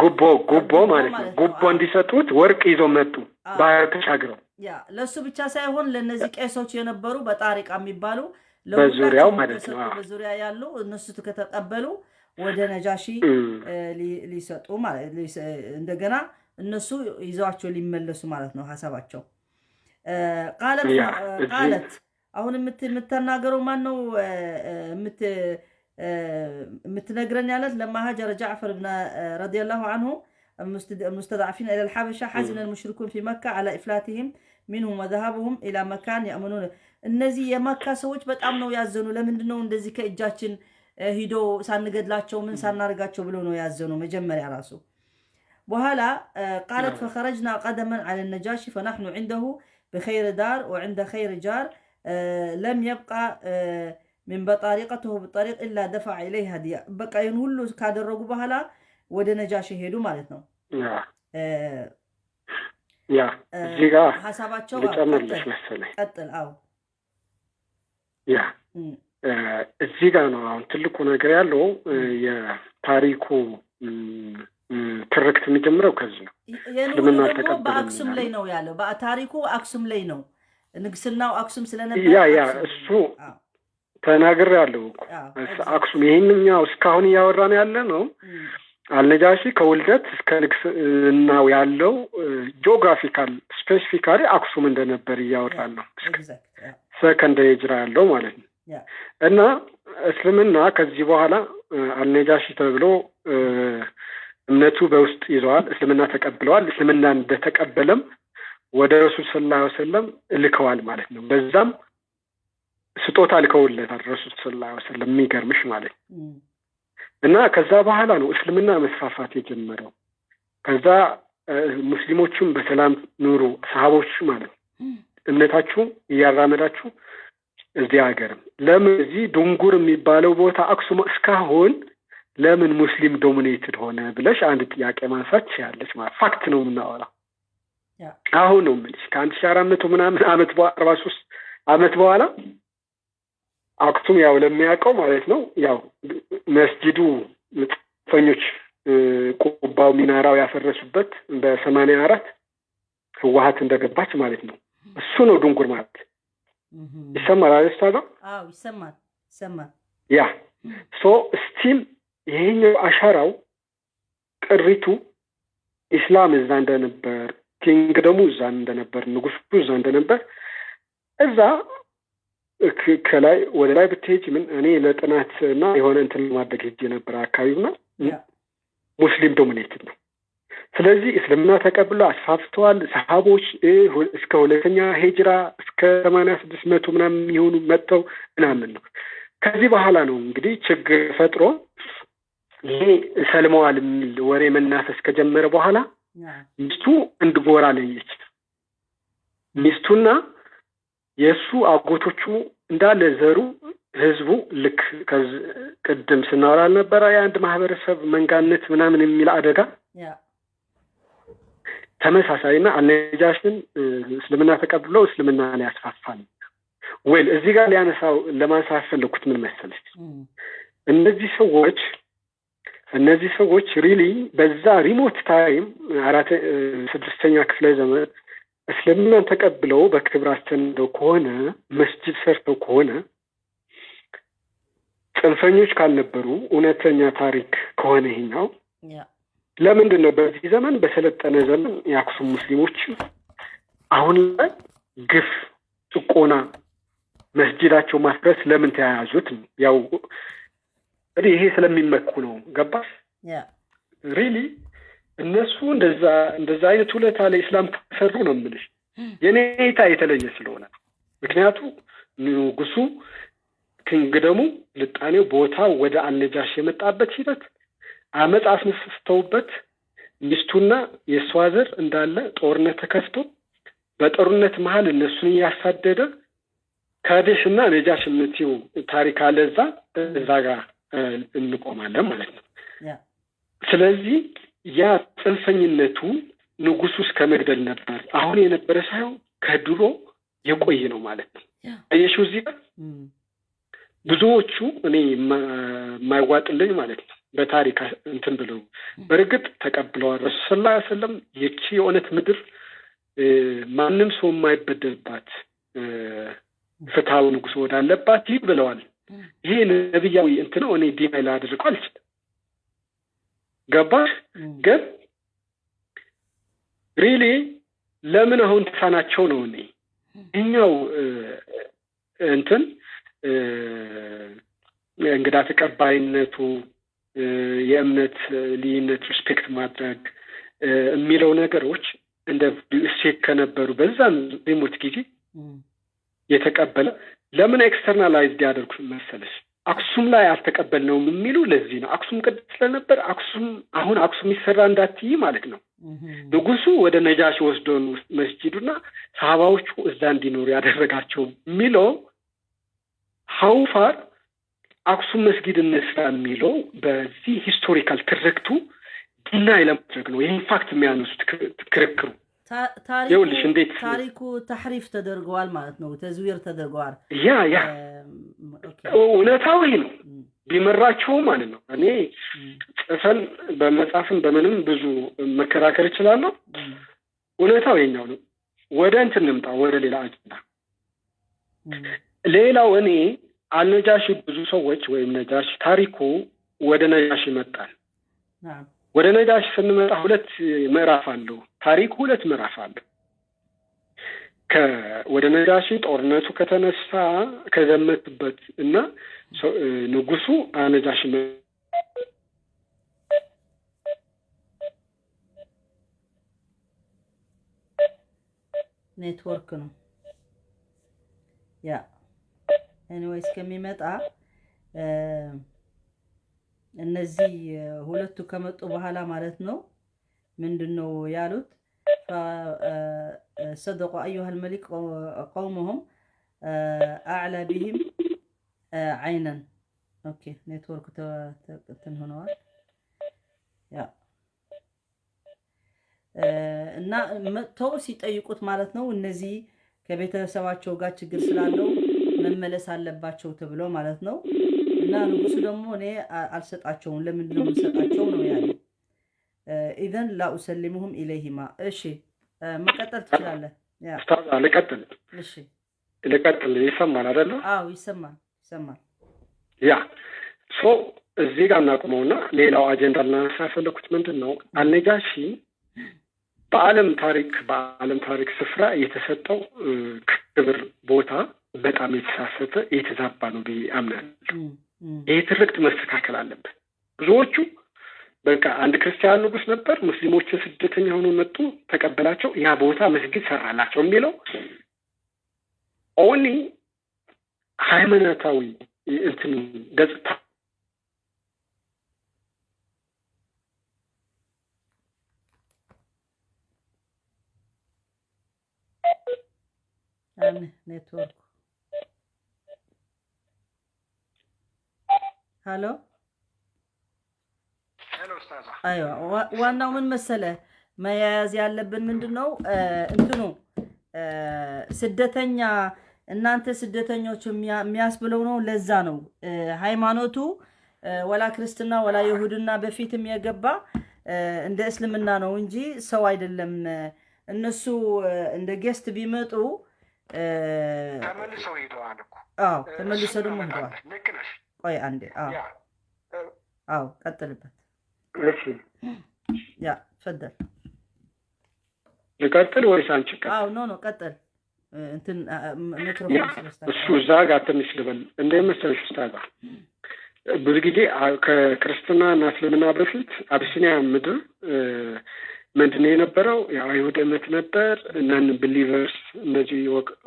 ጉቦ ማለት ነው። ጉቦ እንዲሰጡት ወርቅ ይዘው መጡ ባህር ተሻግረው። ያ ለሱ ብቻ ሳይሆን ለነዚህ ቄሶች የነበሩ በጣሪቃ የሚባሉ በዙሪያው ማለት ነው። በዙሪያ ያሉ እነሱ ከተቀበሉ ወደ ነጃሺ ሊሰጡ ማለት እንደገና እነሱ ይዘዋቸው ሊመለሱ ማለት ነው ሐሳባቸው። ቃለት አሁን የምትናገረው ማን ነው? የምትነግረን ያለት لما هاجر جعفر بن رضي الله عنه المستضعفين الى الحبشه حزن المشركون في مكه على افلاتهم منهم وذهابهم الى مكان يامنون. እነዚህ የመካ ሰዎች በጣም ነው ያዘኑ። ለምንድን ነው እንደዚህ ከእጃችን ሂዶ ሳንገድላቸው ምን ሳናርጋቸው ብለው ነው ያዘኑ መጀመሪያ ራሱ። በኋላ قالت فخرجنا قدما على النجاشي فنحن عنده بخير دار وعند خير جار لم يبقى من بطريقته بالطريق إلا دفع إليه هدية بقى ينقول له كادر رجوبه هلا وده نجاشي هيدو مالتنا يا زيغا حسابات شو قتل ያ እዚህ ጋር ነው አሁን ትልቁ ነገር ያለው የታሪኩ ትርክት የሚጀምረው ከዚህ ነው። የኑሩ ደግሞ በአክሱም ላይ ነው ያለው። በታሪኩ አክሱም ላይ ነው ንግስናው አክሱም ስለነበር ያ እሱ ተናግሬ ያለው አክሱም ይሄንኛው እስካሁን እያወራን ያለ ነው። አልነጃሺ ከውልደት እስከ ንግስናው ያለው ጂኦግራፊካል ስፔሲፊካሊ አክሱም እንደነበር እያወራን ነው። ሰከንድ ሂጅራ ያለው ማለት ነው። እና እስልምና ከዚህ በኋላ አልነጃሺ ተብሎ እምነቱ በውስጥ ይዘዋል። እስልምና ተቀብለዋል። እስልምና እንደተቀበለም ወደ ረሱል ሰለላሁ ዐለይሂ ወሰለም ልከዋል ማለት ነው። በዛም ስጦታ ልከውለታል ረሱል ሰለላሁ ዐለይሂ ወሰለም የሚገርምሽ ማለት ነው። እና ከዛ በኋላ ነው እስልምና መስፋፋት የጀመረው። ከዛ ሙስሊሞቹም በሰላም ኑሩ ሰሃቦች ማለት ነው እምነታችሁ እያራመዳችሁ እዚህ ሀገርም ለምን እዚህ ዱንጉር የሚባለው ቦታ አክሱም እስካሁን ለምን ሙስሊም ዶሚኔትድ ሆነ ብለሽ አንድ ጥያቄ ማንሳት ትችያለሽ። ማለት ፋክት ነው የምናወራው። አሁን ነው የምልሽ ከ1400 ምናምን ዓመት 43 ዓመት በኋላ አክሱም ያው ለሚያውቀው ማለት ነው ያው መስጂዱ ጽፈኞች ቁባው ሚናራው ያፈረሱበት በ84 ህወሓት እንደገባች ማለት ነው። እሱ ነው ዱንጉር ማለት ይሰማል አይደል? አዎ ይሰማል። ያ ስቲል ይሄኛው አሻራው ቅሪቱ ኢስላም እዛ እንደነበር ኪንግደሙ እዛ እንደነበር ንጉሱ እዛ እንደነበር እዛ ከላይ ወደ ላይ ብትሄጂ ምን እኔ ለጥናት እና የሆነ እንትን ማድረግ ሄጄ ነበር አካባቢውና ሙስሊም ዶሚኔትድ ነው። ስለዚህ እስልምና ተቀብለው አስፋፍተዋል። ሰሃቦች እስከ ሁለተኛ ሂጅራ እስከ 8600 ምናምን የሚሆኑ መጥተው ምናምን ነው። ከዚህ በኋላ ነው እንግዲህ ችግር ፈጥሮ ይሄ ሰልመዋል የሚል ወሬ መናፈስ ከጀመረ በኋላ ሚስቱ እንድጎራ ለየች። ሚስቱና የሱ አጎቶቹ እንዳለ ዘሩ ህዝቡ ልክ ቅድም ስናወራ ነበር የአንድ ማህበረሰብ መንጋነት ምናምን የሚል አደጋ ተመሳሳይና አልነጃሽን እስልምና ተቀብለው እስልምና ላይ ያስፋፋል። ወይ እዚህ ጋር ሊያነሳው ለማንሳት ፈለኩት ምን መሰለሽ እነዚህ ሰዎች ሪሊ በዛ ሪሞት ታይም 6ኛ ክፍለ ዘመን እስልምናን ተቀብለው በክብር አስተንደው ከሆነ መስጂድ ሰርተው ከሆነ ጽንፈኞች ካልነበሩ እውነተኛ ታሪክ ከሆነ ይሄኛው ለምንድን ነው በዚህ ዘመን በሰለጠነ ዘመን የአክሱም ሙስሊሞች አሁን ላይ ግፍ ጭቆና መስጂዳቸው ማፍረስ ለምን ተያያዙት? ያው ይሄ ስለሚመኩ ነው። ገባሽ? ሪሊ እነሱ እንደዛ አይነት ሁለታ ለኢስላም ተሰሩ ነው የምልሽ። የኔታ የተለየ ስለሆነ ምክንያቱ ንጉሱ ኪንግደሙ ልጣኔው ቦታው ወደ አልነጃሽ የመጣበት ሂደት አመጽ አስነስተውበት ሚስቱና የሷ ዘር እንዳለ ጦርነት ተከፍቶ በጦርነት መሃል እነሱን ያሳደደ ካዴሽና ነጃሽ የምትይው ታሪክ አለ። እዛ ጋር እንቆማለን ማለት ነው። ስለዚህ ያ ጽንፈኝነቱ ንጉሱ እስከ መግደል ነበር። አሁን የነበረ ሳይሆን ከድሮ የቆየ ነው ማለት ነው። አየሽው እዚህ ጋር ብዙዎቹ እኔ የማይዋጥልኝ ማለት ነው በታሪክ እንትን ብለው በርግጥ ተቀብለዋል። ረሱል ሰለላሁ ዐለይሂ ወሰለም የቺ የእውነት ምድር ማንም ሰው የማይበደልባት ፍትሃዊ ንጉስ ወዳለባት ብለዋል። ይሄ ነብያዊ እንትን ነው። እኔ ዲናይ ላደርገው አልችልም። ገባሽ? ግን ሪሊ ለምን አሁን ተሳናቸው ነው እኔ እኛው እንትን እንግዳ ተቀባይነቱ የእምነት ልዩነት ሪስፔክት ማድረግ የሚለው ነገሮች እንደ ሴት ከነበሩ በዛም ሪሞት ጊዜ የተቀበለ ለምን ኤክስተርናላይዝድ ያደርጉ መሰለሽ? አክሱም ላይ አልተቀበልነውም የሚሉ ለዚህ ነው። አክሱም ቅድስ ስለነበር አሁን አክሱም ይሰራ እንዳትይ ማለት ነው። ንጉሱ ወደ ነጃሽ ወስዶን መስጂዱና ሰሃባዎቹ እዛ እንዲኖሩ ያደረጋቸው የሚለው ሀውፋር አክሱም መስጊድ እንስራ የሚለው በዚህ ሂስቶሪካል ትርክቱ ዲናይ ለማድረግ ነው። ይህን ፋክት የሚያነሱት ክርክሩ ታሪኩ ተሕሪፍ ተደርገዋል ማለት ነው። ተዝዊር ተደርገዋል። ያ እውነታው ይሄ ነው ቢመራቸው ማለት ነው። እኔ ጽፈን በመጻፍም በምንም ብዙ መከራከር እችላለሁ። እውነታው የኛው ነው። ወደ እንትን እንምጣ፣ ወደ ሌላ አጀንዳ። ሌላው እኔ አልነጃሺ ብዙ ሰዎች ወይም ነጃሺ ታሪኩ ወደ ነጃሺ ይመጣል። ወደ ነጃሺ ስንመጣ ሁለት ምዕራፍ አለው ታሪኩ፣ ሁለት ምዕራፍ አለው። ወደ ነጃሺ ጦርነቱ ከተነሳ ከዘመተበት እና ንጉሱ አነጃሺ ኔትወርክ ነው ያ ኤኒዌይስ ከሚመጣ እነዚህ ሁለቱ ከመጡ በኋላ ማለት ነው ምንድነው ያሉት? صدقوا أيها الملك قومهم أعلى بهم عينا. أوكي نتورك تنهنوا يا እና መጥተው ሲጠይቁት ማለት ነው እነዚህ ከቤተሰባቸው ጋር ችግር ስላለው መመለስ አለባቸው ተብሎ ማለት ነው። እና ንጉሱ ደግሞ እኔ አልሰጣቸውም ለምንድን ነው የምሰጣቸው ነው ያለ። ኢዘን ላ ኡሰሊሙሁም ኢለይሂማ። እሺ መቀጠል ትችላለህ። ያ ልቀጥል? እሺ ልቀጥል። ይሰማል አይደል? አዎ ይሰማል። ያ እዚህ ጋር እናቁመውና ሌላው አጀንዳ ልናነሳ የፈለኩት ምንድን ነው አልነጃሺ በዓለም ታሪክ ስፍራ የተሰጠው ክብር ቦታ በጣም የተሳሰተ የተዛባ ነው ብዬ አምናለሁ። ይሄ ትርክት መስተካከል አለበት። ብዙዎቹ በቃ አንድ ክርስቲያን ንጉስ ነበር፣ ሙስሊሞችን ስደተኛ ሆነው መጡ፣ ተቀበላቸው፣ ያ ቦታ መስጊድ ሰራላቸው የሚለው ኦንሊ ሃይማኖታዊ እንትን ገጽታ ኔትወርክ ሄሎ ኡስታዝ። አይዋ ዋናው ምን መሰለ መያያዝ ያለብን ምንድነው እንትኑ ስደተኛ እናንተ ስደተኞች የሚያስብለው ነው። ለዛ ነው ሃይማኖቱ ወላ ክርስትና ወላ ይሁድና በፊትም የገባ እንደ እስልምና ነው እንጂ ሰው አይደለም። እነሱ እንደ ጌስት ቢመጡ ተመልሰው ሄደዋል እኮ። አዎ ተመልሰው ደግሞ ሄደዋል። ልክ ነሽ። ቆይ አንዴ። አዎ ቀጥልበት። እሺ ያ ፈደል ልቀጥል ወይስ አንቺ? አዎ ኖ ቀጥል። እንትን ሚክሮፎን ስለስታ እሱ እዛ ጋር ትንሽ ልበል እንደ መሰለሽ ኡስታዝ፣ ብዙ ጊዜ ከክርስትና እና እስልምና በፊት አቢሲኒያ ምድር ምንድን ነው የነበረው? የአይሁድ እምነት ነበር። ነን ቢሊቨርስ እነዚህ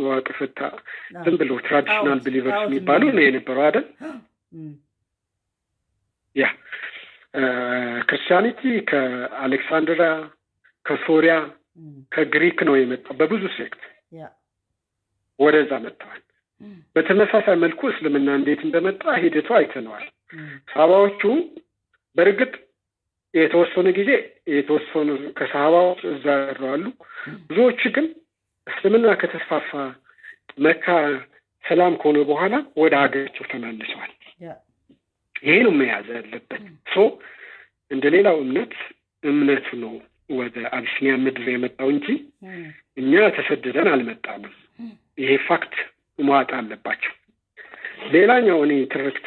ዋቅፍታ ዝም ብሎ ትራዲሽናል ቢሊቨርስ የሚባሉ ነው የነበረው አይደል? ያ ክርስቲያኒቲ ከአሌክሳንድሪያ ከሶሪያ ከግሪክ ነው የመጣው በብዙ ሴክት ወደዛ መጥተዋል። በተመሳሳይ መልኩ እስልምና እንዴት እንደመጣ ሂደቱ አይተነዋል። ሰሃባዎቹ በእርግጥ የተወሰኑ ጊዜ የተወሰኑ ከሰሃባዎች እዛ ያሉ ብዙዎች ግን እስልምና ከተስፋፋ መካ ሰላም ከሆነ በኋላ ወደ ሀገራቸው ተመልሰዋል። ይሄ ነው መያዝ ያለበት። እንደ ሌላው እምነቱ ነው ወደ አቢሲኒያ ምድር የመጣው እንጂ እኛ ተሰደደን አልመጣንም። ይሄ ፋክት መዋጥ አለባቸው። ሌላኛው እኔ ትርክት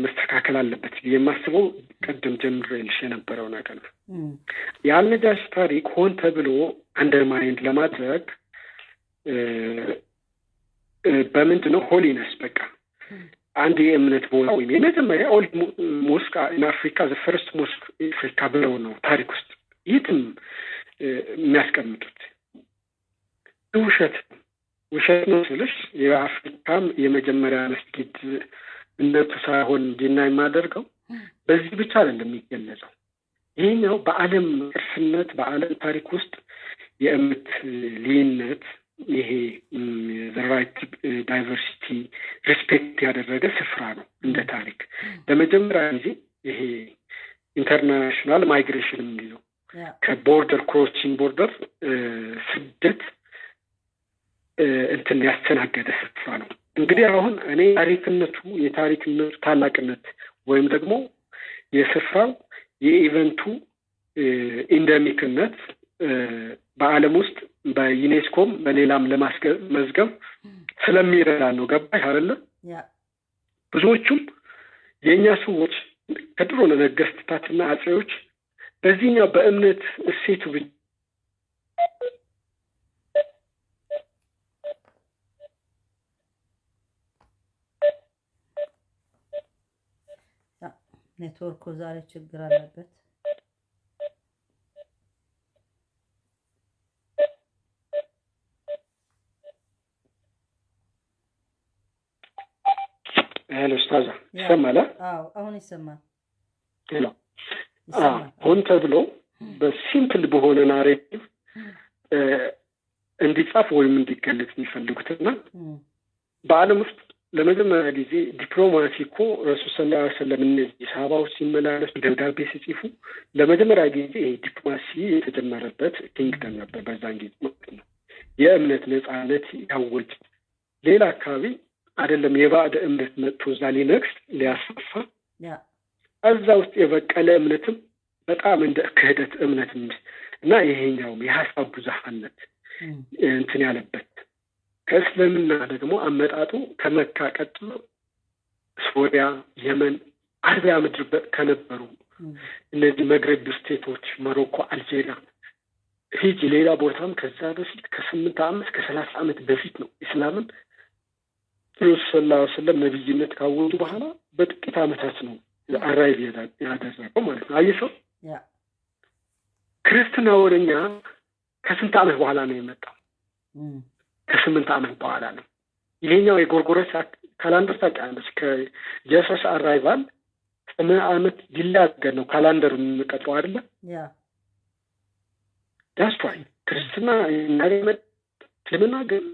መስተካከል አለበት የማስበው ቅድም ጀምሬልሽ የነበረው ነገር ነው። የአልነጃሺ ታሪክ ሆን ተብሎ አንደርማይንድ ለማድረግ በምንድን ነው ሆሊነስ በቃ አንድ የእምነት ቦታ ወይም የመጀመሪያ ኦልድ ሞስክ ኢን አፍሪካ ዘ ፈርስት ሞስክ አፍሪካ ብለው ነው ታሪክ ውስጥ የትም የሚያስቀምጡት። ውሸት ነው ስልሽ የአፍሪካም የመጀመሪያ መስጊድ እነቱ ሳይሆን ዲና የማደርገው በዚህ ብቻ አይደለም የሚገለጸው። ይሄኛው በዓለም ቅርስነት በዓለም ታሪክ ውስጥ የእምነት ልዩነት ይሄ ራይት ዳይቨርሲቲ ሪስፔክት ያደረገ ስፍራ ነው። እንደ ታሪክ ለመጀመሪያ ጊዜ ይሄ ኢንተርናሽናል ማይግሬሽን የሚለው ከቦርደር ክሮሲንግ ቦርደር ስደት እንትን ያስተናገደ ስፍራ ነው። እንግዲህ አሁን እኔ የታሪክነቱ ታላቅነት ወይም ደግሞ የስፍራው የኢቨንቱ ኢንደሚክነት በዓለም ውስጥ በዩኔስኮም በሌላም ለማስመዝገብ ስለሚረዳ ነው። ገባሽ አይደለም? ብዙዎቹም የእኛ ሰዎች ከድሮ ነገስታትና አጼዎች በዚህኛው በእምነት እሴቱ ኔትወርኩ ዛሬ ችግር አለበት። ሄሎ ኡስታዛ ይሰማል? አዎ አሁን ይሰማል። ሄሎ ሆን ተብሎ በሲምፕል በሆነ ናሬቲቭ እንዲጻፍ ወይም እንዲገለጽ የሚፈልጉትና በዓለም ውስጥ ለመጀመሪያ ጊዜ ዲፕሎማሲ እኮ ረሱል ሰለላሁ ዐለይሂ ወሰለም እነዚህ ሰሃባዎች ሲመላለሱ ደብዳቤ ሲጽፉ ለመጀመሪያ ጊዜ ዲፕሎማሲ የተጀመረበት ኪንግደም ነበር። በዛን ጊዜ ማለት ነው የእምነት ነጻነት ያወጅ ሌላ አካባቢ አይደለም የባዕድ እምነት መጥቶ እዛ ሊነግስ ሊያስፋፋ እዛ ውስጥ የበቀለ እምነትም በጣም እንደ ክህደት እምነት እና ይሄኛውም የሀሳብ ብዝሃነት እንትን ያለበት ከእስልምና ደግሞ አመጣጡ ከመካ ቀጥሎ ሶሪያ፣ የመን፣ አረቢያ ምድር ከነበሩ እነዚህ መግረብ ስቴቶች ሞሮኮ፣ አልጄሪያ ሂጂ ሌላ ቦታም ከዛ በፊት ከ8 ዓመት ከ30 ዓመት በፊት ነው ኢስላምን ረሱል ሰለላሁ ዐለይሂ ወሰለም ነብይነት ካወጁ በኋላ በጥቂት ዓመታት ነው አራይቭ ያደረገው ማለት ነው። አየሰው ክርስትና ወደኛ ከስንት ዓመት በኋላ ነው የመጣው? ከ8 ዓመት በኋላ ነው። ይሄኛው የጎርጎሮስ ካላንደር ታውቂያለሽ? ከጀሰስ አራይቫል 8 ዓመት ዲላገር ነው ካላንደሩ የሚቀጥለው አይደለ? ዳስ ዋይ ክርስትና እስልምና ግን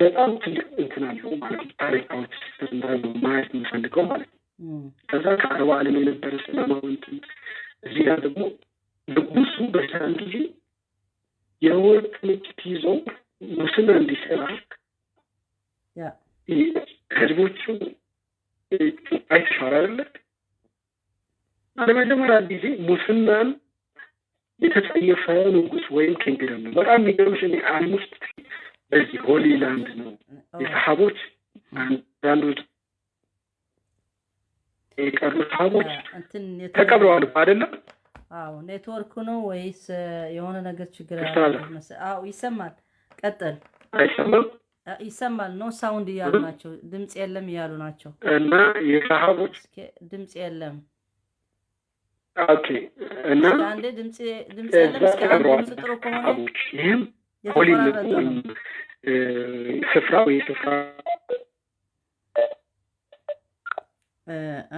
በጣም ትልቅ እንትን አለው ማለት ታሪካዎች እንዳሉ ማየት የምፈልገው ማለት ነው። ከዛ ከአረብ ዓለም የነበረ ስለማወንት እዚህ ጋር ደግሞ ንጉሱ በዛን ጊዜ የወርቅ ምልክት ይዞ ሙስና እንዲሰራ ህዝቦቹ አይተሻል አይደለ? ለመጀመሪያ ጊዜ ሙስናን የተጸየፈ ንጉስ ወይም ኪንግደም ነው። በጣም የሚገርምሽ እኔ ዓለም ውስጥ በዚህ ሆሊ ላንድ ነው የሰሃቦች አንዳንዶች የቀሩ ሰሃቦች ተቀብረዋል አይደለም? አዎ ኔትወርክ ነው ወይስ የሆነ ነገር ችግር አለ? አዎ ይሰማል። ቀጥል። አይሰማም? ይሰማል። ኖ ሳውንድ እያሉ ናቸው። ድምጽ የለም እያሉ ናቸው። እና የሰሃቦች ድምጽ የለም። ኦኬ። እና አንዴ ድምጽ የለም። እስኪ አንድ ድምጽ ጥሩ ከሆነ ይሄም ሆሊ ነው ስፍራው የስፍራ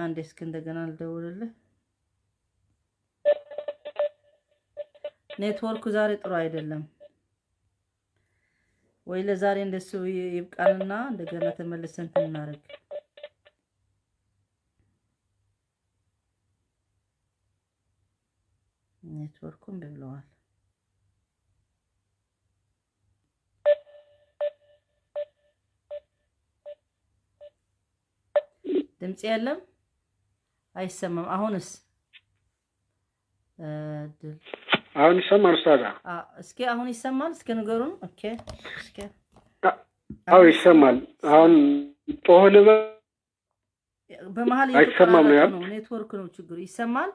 አንዴ እስኪ እንደገና ልደውልልህ። ኔትወርኩ ዛሬ ጥሩ አይደለም ወይ? ለዛሬ እንደሱ ይብቃንና እንደገና ተመልሰን እናደርግ። ኔትወርኩም ብለዋል። ድምጽ የለም፣ አይሰማም። አሁንስ አሁን ይሰማል ኡስታዝ? እስኪ አሁን ይሰማል? እስኪ ንገሩን። ኦኬ እስኪ አዎ ይሰማል። አሁን ጦህል በመሃል አይሰማም ነው። ኔትወርክ ነው ችግሩ። ይሰማል?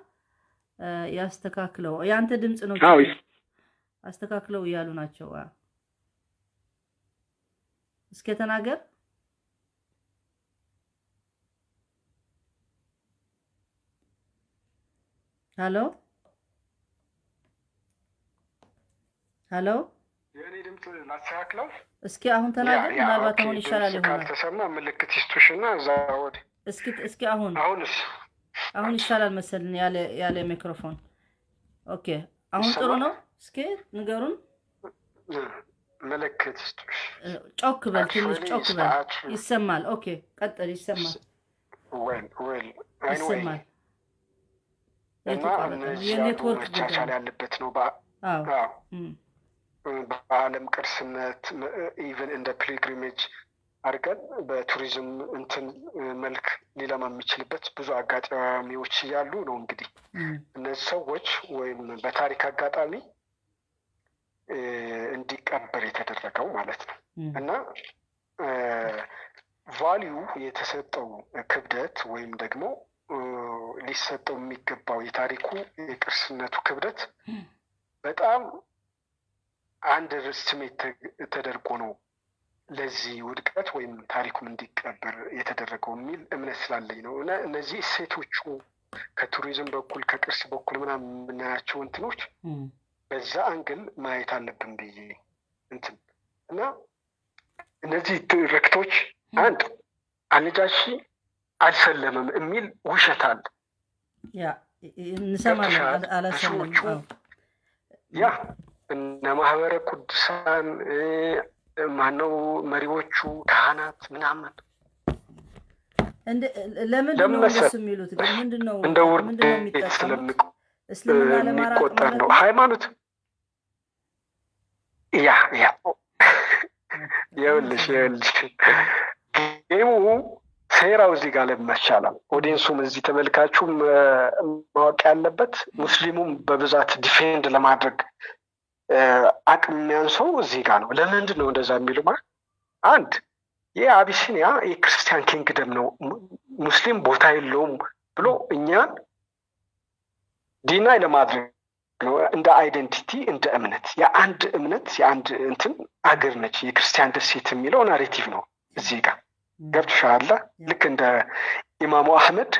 ያስተካክለው። ያንተ ድምጽ ነው። አዎ አስተካክለው እያሉ ናቸው። እስኪ ተናገር። ሄሎ ሄሎ፣ የኔ ድምጽ ላስተካክለው? እስኪ አሁን ተናገር። ምናልባት አሁን ይሻላል ይሆናል። ካልተሰማ ምልክት ይስጡሽና እዛ ወደ እስኪ አሁንስ አሁን ይሻላል መሰልን ያለ ሚክሮፎን። ኦኬ አሁን ጥሩ ነው። እስኪ ንገሩን። ምልክት ይስጡሽ። ጮክ በል፣ ትንሽ ጮክ በል። ይሰማል። ኦኬ ቀጥል። ይሰማል። ይሰማል። የኔትወርክ መቻቻል ያለበት ነው። በዓለም ቅርስነት ኢቨን እንደ ፒልግሪሜጅ አድርገን በቱሪዝም እንትን መልክ ሊለማ የሚችልበት ብዙ አጋጣሚዎች እያሉ ነው። እንግዲህ እነዚህ ሰዎች ወይም በታሪክ አጋጣሚ እንዲቀበር የተደረገው ማለት ነው እና ቫሊዩ የተሰጠው ክብደት ወይም ደግሞ ሊሰጠው የሚገባው የታሪኩ የቅርስነቱ ክብደት በጣም አንደር ኤስቲሜት ተደርጎ ነው ለዚህ ውድቀት ወይም ታሪኩም እንዲቀበር የተደረገው የሚል እምነት ስላለኝ ነው። እና እነዚህ እሴቶቹ ከቱሪዝም በኩል ከቅርስ በኩል ምናምን የምናያቸው እንትኖች በዛ አንግል ማየት አለብን ብዬ እንትን እና እነዚህ ትርክቶች አንድ አልነጃሺ አልሰለመም የሚል ውሸት አለ። እንሰማለን። አላሰለምም። ያ እነ ማህበረ ቅዱሳን ማነው መሪዎቹ ካህናት ምናምን ለምንድን ነው እነሱ የሚሉት? ግን ምንድነው እንደ ውርደት ስለሚቆጠር ነው ሃይማኖት። ይኸውልሽ ጌሙ ሴራው እዚህ ጋር ለመቻላል ኦዲየንሱም እዚህ ተመልካቹም ማወቅ ያለበት ሙስሊሙም በብዛት ዲፌንድ ለማድረግ አቅም የሚያንሰው እዚህ ጋር ነው። ለምንድን ነው እንደዛ የሚሉ ማለት አንድ የአቢሲኒያ የክርስቲያን ኪንግደም ነው፣ ሙስሊም ቦታ የለውም ብሎ እኛን ዲናይ ለማድረግ ነው። እንደ አይደንቲቲ እንደ እምነት የአንድ እንትን አገር ነች የክርስቲያን ደሴት የሚለው ናሬቲቭ ነው እዚህ ጋር ገብቶሻል። ልክ እንደ ኢማሙ አህመድ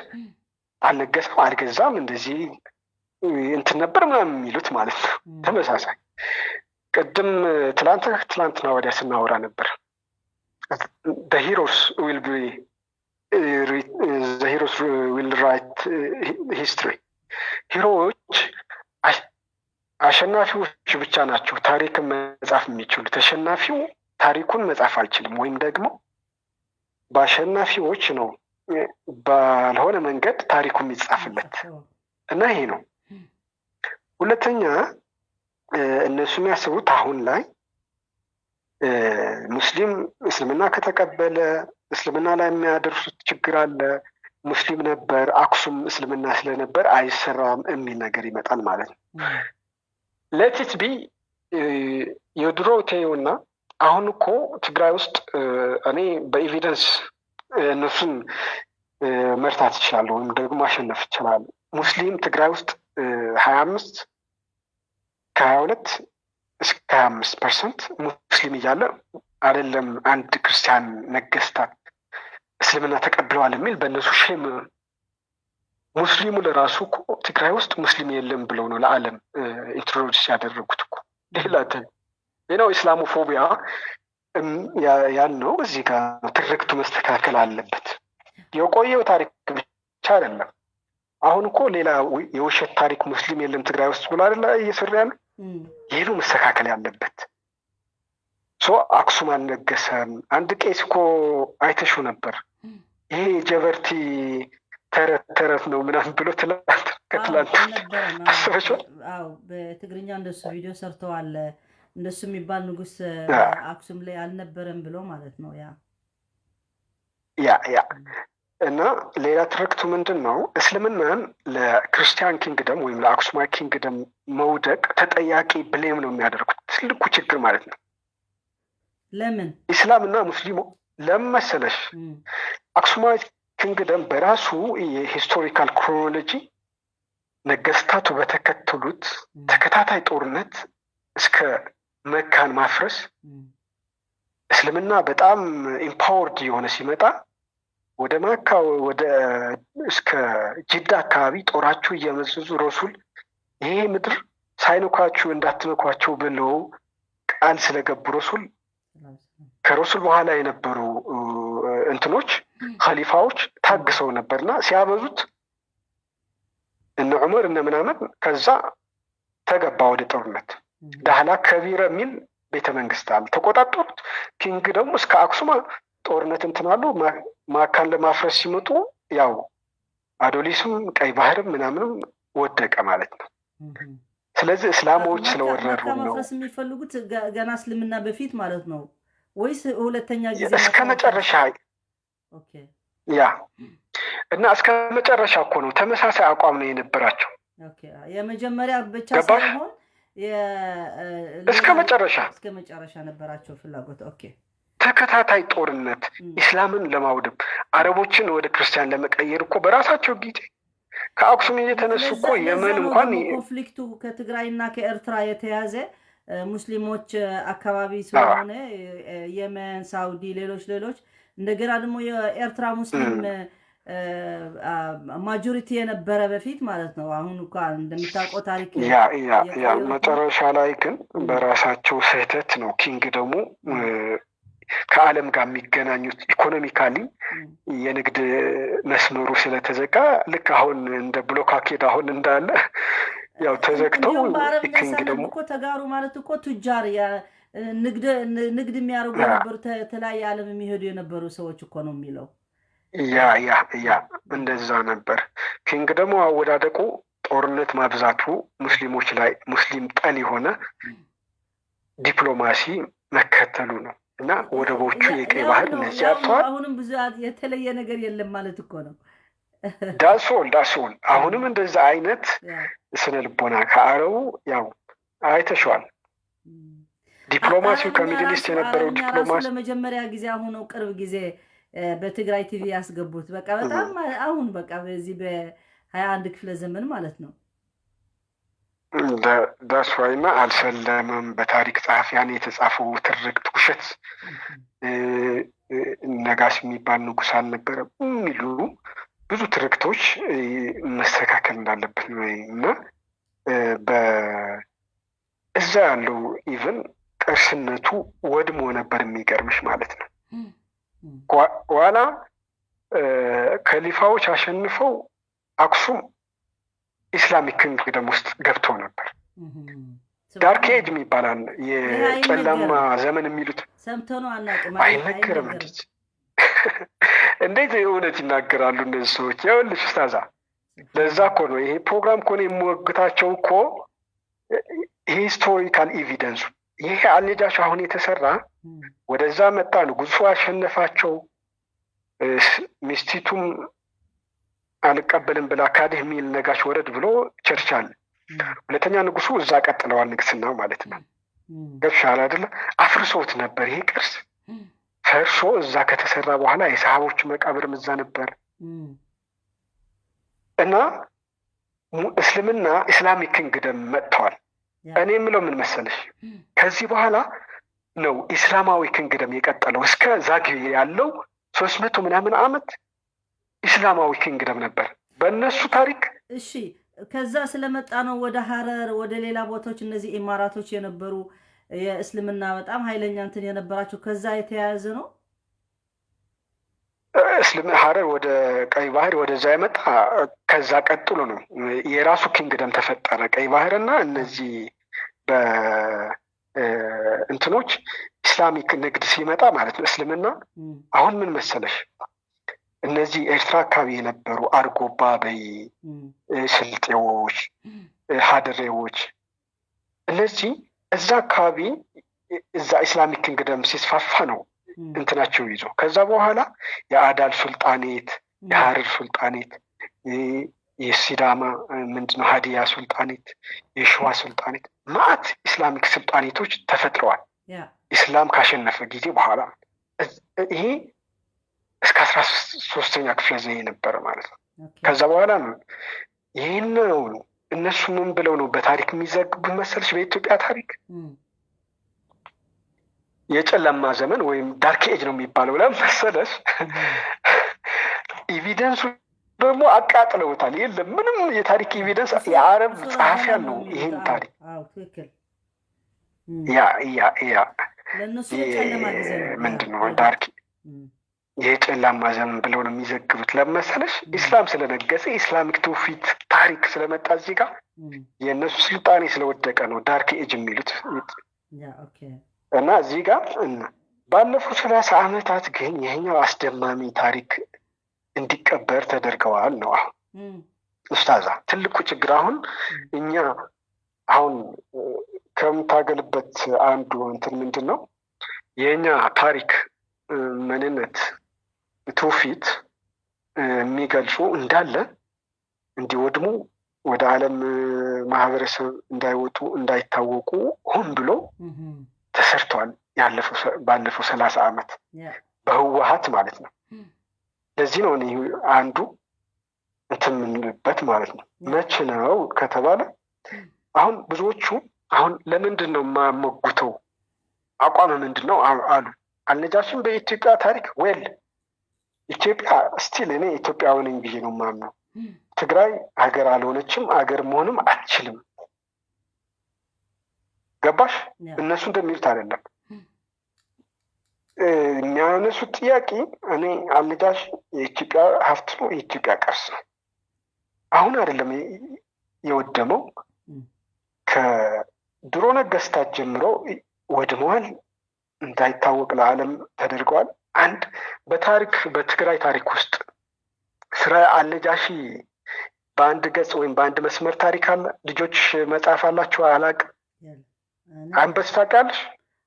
አልነገሰም አልገዛም እንደዚህ እንትን ነበር ምናምን የሚሉት ማለት ነው። ተመሳሳይ ቅድም ትላንትና ወዲያ ስናወራ ነበር the heroes will write history። ሂሮዎች አሸናፊዎች ብቻ ናቸው ታሪክን መጻፍ የሚችሉ። ተሸናፊው ታሪኩን መጻፍ አልችልም፣ ወይም ደግሞ በአሸናፊዎች ነው ባልሆነ መንገድ ታሪኩ የሚጻፍለት እና ይሄ ነው። ሁለተኛ እነሱ የሚያስቡት አሁን ላይ ሙስሊም እስልምና ከተቀበለ እስልምና ላይ የሚያደርሱት ችግር አለ። ሙስሊም ነበር አክሱም እስልምና ስለነበር አይሰራም የሚል ነገር ይመጣል ማለት ነው። ሌትስ ቢ የድሮ ቴዮና አሁን እኮ ትግራይ ውስጥ እኔ በኤቪደንስ እነሱን መርታት ይችላለሁ ወይም ደግሞ ማሸነፍ ይችላል። ሙስሊም ትግራይ ውስጥ 25 ከ22 እስከ 25% ሙስሊም እያለ አይደለም አንድ ክርስቲያን ነገስታት እስልምና ተቀብለዋል የሚል በእነሱ ሼም ሙስሊሙ ለራሱ እኮ ትግራይ ውስጥ ሙስሊም የለም ብለው ነው ለዓለም ኢንትሮዲውስ ያደረጉት እኮ። ሌላው ኢስላሞፎቢያ ያልነው እዚህ ጋር ትርክቱ መስተካከል አለበት። የቆየው ታሪክ ብቻ አይደለም። አሁን እኮ ሌላ የውሸት ታሪክ ሙስሊም የለም ትግራይ ውስጥ ብሎ አይደለ እየሰሩ ያሉ። ይሄ ነው መስተካከል ያለበት። አክሱም አልነገሰም። አንድ ቄስ እኮ አይተሹ ነበር ይሄ ጀበርቲ ተረት ነው ምናምን ብሎ ከትላንት አስበሽዋል? በትግርኛ እንደሱ ቪዲዮ ሰርተዋል። እንደሱ የሚባል ንጉስ አክሱም ላይ አልነበረም ብሎ ማለት ነው። ያ እና ሌላ ትርክቱ ምንድን ነው? እስልምናን ለክርስቲያን ኪንግደም ወይም ለአክሱማዊ ኪንግደም መውደቅ ተጠያቂ ብሌም ነው የሚያደርጉት። ትልቁ ችግር ማለት ነው። ለምን ኢስላምና ሙስሊሙ ለምን መሰለሽ? አክሱማዊ ኪንግደም በራሱ የሂስቶሪካል ክሮኖሎጂ ነገስታቱ በተከተሉት ተከታታይ ጦርነት እስከ መካን ማፍረስ እስልምና በጣም ኢምፓወርድ የሆነ ሲመጣ ወደ መካ ወደ እስከ ጅዳ አካባቢ ጦራቸው እየመዘዙ ረሱል ይሄ ምድር ሳይነኳችሁ እንዳትነኳቸው ብለው ቃል ስለገቡ ረሱል ከረሱል በኋላ የነበሩ እንትኖች ኸሊፋዎች ታግሰው ነበርና ሲያበዙት እነ ዑመር እነ ምናምን ከዛ ተገባ ወደ ጦርነት። ዳህላ ከቢረ የሚል ቤተ መንግስት አለ ተቆጣጠሩት። ኪንግ ደግሞ እስከ አክሱም ጦርነት እንትናሉ። ማካን ለማፍረስ ሲመጡ ያው አዶሊስም ቀይ ባህርም ምናምንም ወደቀ ማለት ነው። ስለዚህ እስላሞች ስለወረሩ ነው ማፍረስ የሚፈልጉት ገና እስልምና በፊት ማለት ነው ወይስ ሁለተኛ ጊዜ እስከ መጨረሻ? ኦኬ ያ እና እስከ መጨረሻ እኮ ነው ተመሳሳይ አቋም ነው የነበራቸው። ኦኬ የመጀመሪያ ብቻ ሳይሆን እስከ መጨረሻ ነበራቸው ፍላጎት። ኦኬ ተከታታይ ጦርነት ኢስላምን ለማውደም አረቦችን ወደ ክርስቲያን ለመቀየር እኮ በራሳቸው ጊዜ ከአክሱም የተነሱ እኮ የመን እንኳን ኮንፍሊክቱ ከትግራይና ከኤርትራ የተያዘ ሙስሊሞች አካባቢ ስለሆነ የመን፣ ሳውዲ፣ ሌሎች እንደገና ደግሞ የኤርትራ ሙስሊም ማጆሪቲ የነበረ በፊት ማለት ነው። አሁን እንኳን እንደምታውቀው ታሪክ ያ መጨረሻ ላይ ግን በራሳቸው ስህተት ነው ኪንግ ደግሞ ከዓለም ጋር የሚገናኙት ኢኮኖሚካሊ የንግድ መስመሩ ስለተዘጋ ልክ አሁን እንደ ብሎካኬድ አሁን እንዳለ ያው ተዘግተው ኪንግ ደግሞ ተጋሩ ማለት እኮ ቱጃር ንግድ የሚያደርጉ የነበሩ ተለያየ ዓለም የሚሄዱ የነበሩ ሰዎች እኮ ነው የሚለው። ያ እንደዛ ነበር። ኪንግ ደግሞ አወዳደቁ ጦርነት ማብዛቱ ሙስሊሞች ላይ ሙስሊም ጠል የሆነ ዲፕሎማሲ መከተሉ ነው እና ወደቦቹ የቀይ ባህር እነዚህ አጥተዋል። አሁንም ብዙ የተለየ ነገር የለም ማለት እኮ ነው። ዳሶል አሁንም እንደዛ አይነት ስነ ልቦና ከአረቡ ያው አይተሽዋል። ዲፕሎማሲው ከሚድል ኢስት የነበረው ዲፕሎማሲ ለመጀመሪያ ጊዜ አሁን ነው ቅርብ ጊዜ በትግራይ ቲቪ ያስገቡት። በቃ በጣም አሁን በቃ በዚህ በ21 ክፍለ ዘመን ማለት ነው። ዳስዋይና አልሰለምም። በታሪክ ጸሐፊያን የተጻፈው ትርክት ውሸት፣ ነጋሽ የሚባል ንጉሥ አልነበረም የሚሉ ብዙ ትርክቶች መስተካከል እንዳለበት ነው እና እዛ ያለው ኢቨን ቅርስነቱ ወድሞ ነበር የሚገርምሽ ማለት ነው። ኋላ ከሊፋዎች አሸንፈው አክሱም ኢስላሚክ ኪንግደም ውስጥ ገብተው ነበር። ዳርክ ኤጅ የሚባላል የጨለማ ዘመን የሚሉት ሰምተው ነው አናውቅም። አይነገርም። እንዴት እውነት ይናገራሉ እነዚህ ሰዎች? ይኸውልሽ ኡስታዛ፣ ለዛ እኮ ነው ይሄ ፕሮግራም እኮ ነው የምወግታቸው እኮ ሂስቶሪካል ኤቪደንሱ። ይሄ አልነጃሽ አሁን የተሰራ ወደዛ መጣ፣ ንጉሱ አሸነፋቸው፣ ሚስቲቱም አልቀበልም ብላ ካድህ የሚል ነጋሽ ወረድ ብሎ ቸርቻል። ሁለተኛ ንጉሱ እዛ ቀጥለዋል ንግስናው ማለት ነው። ገብሻል አይደለ? አፍርሶት ነበር ይሄ ቅርስ ፈርሶ እዛ ከተሰራ በኋላ የሰሃቦች መቃብርም እዛ ነበር እና እስልምና ኢስላሚክ ኪንግደም መጥተዋል። እኔ የምለው ምን መሰለሽ፣ ከዚህ በኋላ ነው ኢስላማዊ ኪንግደም የቀጠለው። እስከ ዛግዌ ያለው 300 ምናምን ዓመት ኢስላማዊ ኪንግደም ነበር በእነሱ ታሪክ። እሺ ከዛ ስለመጣ ነው ወደ ሀረር ወደ ሌላ ቦታዎች እነዚህ ኢማራቶች የነበሩ የእስልምና በጣም ኃይለኛ እንትን የነበራቸው ከዛ የተያያዘ ነው። ሀረር ወደ ቀይ ባህር ወደዛ የመጣ ከዛ ቀጥሎ ነው የራሱ ኪንግደም ተፈጠረ። ቀይ ባህርና እነዚህ በእንትኖች ኢስላሚክ ንግድ ሲመጣ ማለት ነው እስልምና። አሁን ምን መሰለሽ እነዚህ ኤርትራ አካባቢ የነበሩ አርጎባ በይ፣ ስልጤዎች፣ ሀድሬዎች እነዚህ እዛ አካባቢ እዛ ኢስላሚክ ኪንግደም ሲስፋፋ ነው እንትናቸው ይዞ ከዛ በኋላ የአዳል ሱልጣኔት፣ የሀረር ሱልጣኔት፣ የሲዳማ ምንድነው ሀዲያ ሱልጣኔት፣ የሸዋ ሱልጣኔት ማአት ኢስላሚክ ሱልጣኔቶች ተፈጥረዋል ኢስላም ካሸነፈ ጊዜ በኋላ። ይሄ እስከ 13ኛ ክፍለ ዘመን የነበረ ማለት ነው። ከዛ በኋላ ነው ይህን ነው እነሱ ምን ብለው ነው በታሪክ የሚዘግቡ መሰልሽ? በኢትዮጵያ ታሪክ የጨለማ ዘመን ወይም ዳርክ ኤጅ ነው የሚባለው ለምን መሰለሽ? ኤቪደንሱ ደግሞ አቃጥለውታል። የለም ምንም የታሪክ ኤቪደንስ። የአረብ ጸሐፊያን ነው ይህን ታሪክ ለእነሱ የጨለማ ጊዜ ነው። ምንድን ነው ዳርክ የጨለማ ዘመን ብለው ነው የሚዘግቡት። ለመሰለሽ ኢስላም ስለነገሰ ኢስላሚክ ትውፊት ታሪክ ስለመጣ እዚህ ጋር የእነሱ ስልጣኔ ስለወደቀ ነው ዳርክ ኤጅ የሚሉት እና እዚህ ጋር ባለፉት 30 ዓመታት ግን ይህኛው አስደማሚ ታሪክ እንዲቀበር ተደርገዋል ነው። አሁን ኡስታዛ ትልቁ ችግር አሁን እኛ አሁን ከምታገልበት አንዱ እንትን ምንድን ነው የእኛ ታሪክ ምንነት ትውፊት የሚገልጹ እንዳለ እንዲወድሙ ወደ ዓለም ማህበረሰብ እንዳይወጡ እንዳይታወቁ ሆን ብሎ ተሰርተዋል ባለፈው 30 ዓመት በህወሓት ማለት ነው። ለዚህ ነው እኔ አንዱ እንትን የምንልበት ማለት ነው። መቼ ነው ከተባለ አሁን ብዙዎቹ አሁን ለምንድን ነው የማሞግተው አቋም ምንድን ነው አሉ። አልነጃሽም በኢትዮጵያ ታሪክ ዌል ኢትዮጵያ ስቲል እኔ ኢትዮጵያዊ ነኝ ብዬ ነው የማምነው። ትግራይ ሀገር አልሆነችም፣ ሀገር መሆንም አትችልም። ገባሽ? እነሱ እንደሚሉት አይደለም የሚያነሱት ጥያቄ። እኔ አልነጃሽ የኢትዮጵያ ሀብት ነው፣ የኢትዮጵያ ቅርስ ነው። አሁን አይደለም የወደመው፣ ከድሮ ነገስታት ጀምሮ ወድመዋል፣ እንዳይታወቅ ለዓለም ተደርገዋል። አንድ በታሪክ በትግራይ ታሪክ ውስጥ ስለ አልነጃሺ በአንድ ገጽ ወይም በአንድ መስመር ታሪክ አለ። ልጆች መጽሐፍ አላቸው። አላቅም አንበስ ታውቂያለሽ?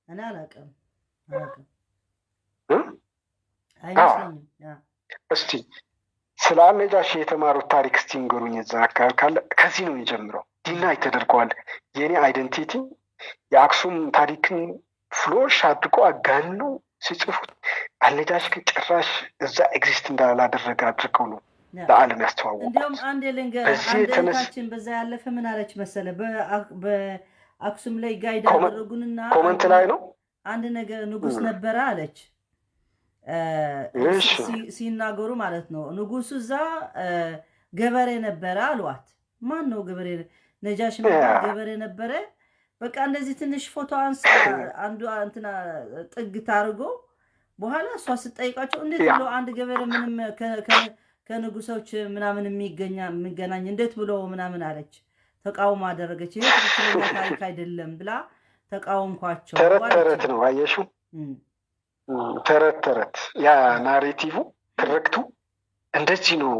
እኔ አላቅም። እስቲ ስለ አልነጃሺ የተማሩት ታሪክ እስቲ ንገሩኝ። እዛ አካባቢ ካለ ከዚህ ነው የሚጀምረው። ዲናይ ተደርገዋል። የኔ አይደንቲቲ የአክሱም ታሪክን ፍሎሽ አድርጎ አጋን ነው ሲጽፉት። አልነጃሺ ግን ጭራሽ እዛ ኤግዚስት እንዳላደረገ አድርገው ነው ለዓለም ያስተዋወቁት። እንዲሁም አንድ ልንገር፣ አንደታችን በዛ ያለፈ ምን አለች መሰለ፣ በአክሱም ላይ ጋይድ አደረጉንና ኮመንት ላይ ነው አንድ ነገር ንጉስ ነበረ አለች ሲናገሩ ማለት ነው። ንጉሱ እዛ ገበሬ ነበረ አሏት። ማን ነው ገበሬ? ነጃሽ ገበሬ ነበረ። በቃ እንደዚህ ትንሽ ፎቶ አንዱ እንትና ጥግ ታርጎ በኋላ እሷ ስጠይቃቸው እንዴት ብሎ አንድ ገበሬ ምንም ከንጉሶች ምናምን የሚገናኝ እንዴት ብሎ ምናምን አለች። ተቃውሞ አደረገች። ይሄ ትክክለኛ ታሪክ አይደለም ብላ ተቃውምኳቸው። ተረት ነው አየሽው? ተረት ያ ናሬቲቭ ትርክቱ እንደዚህ ነው።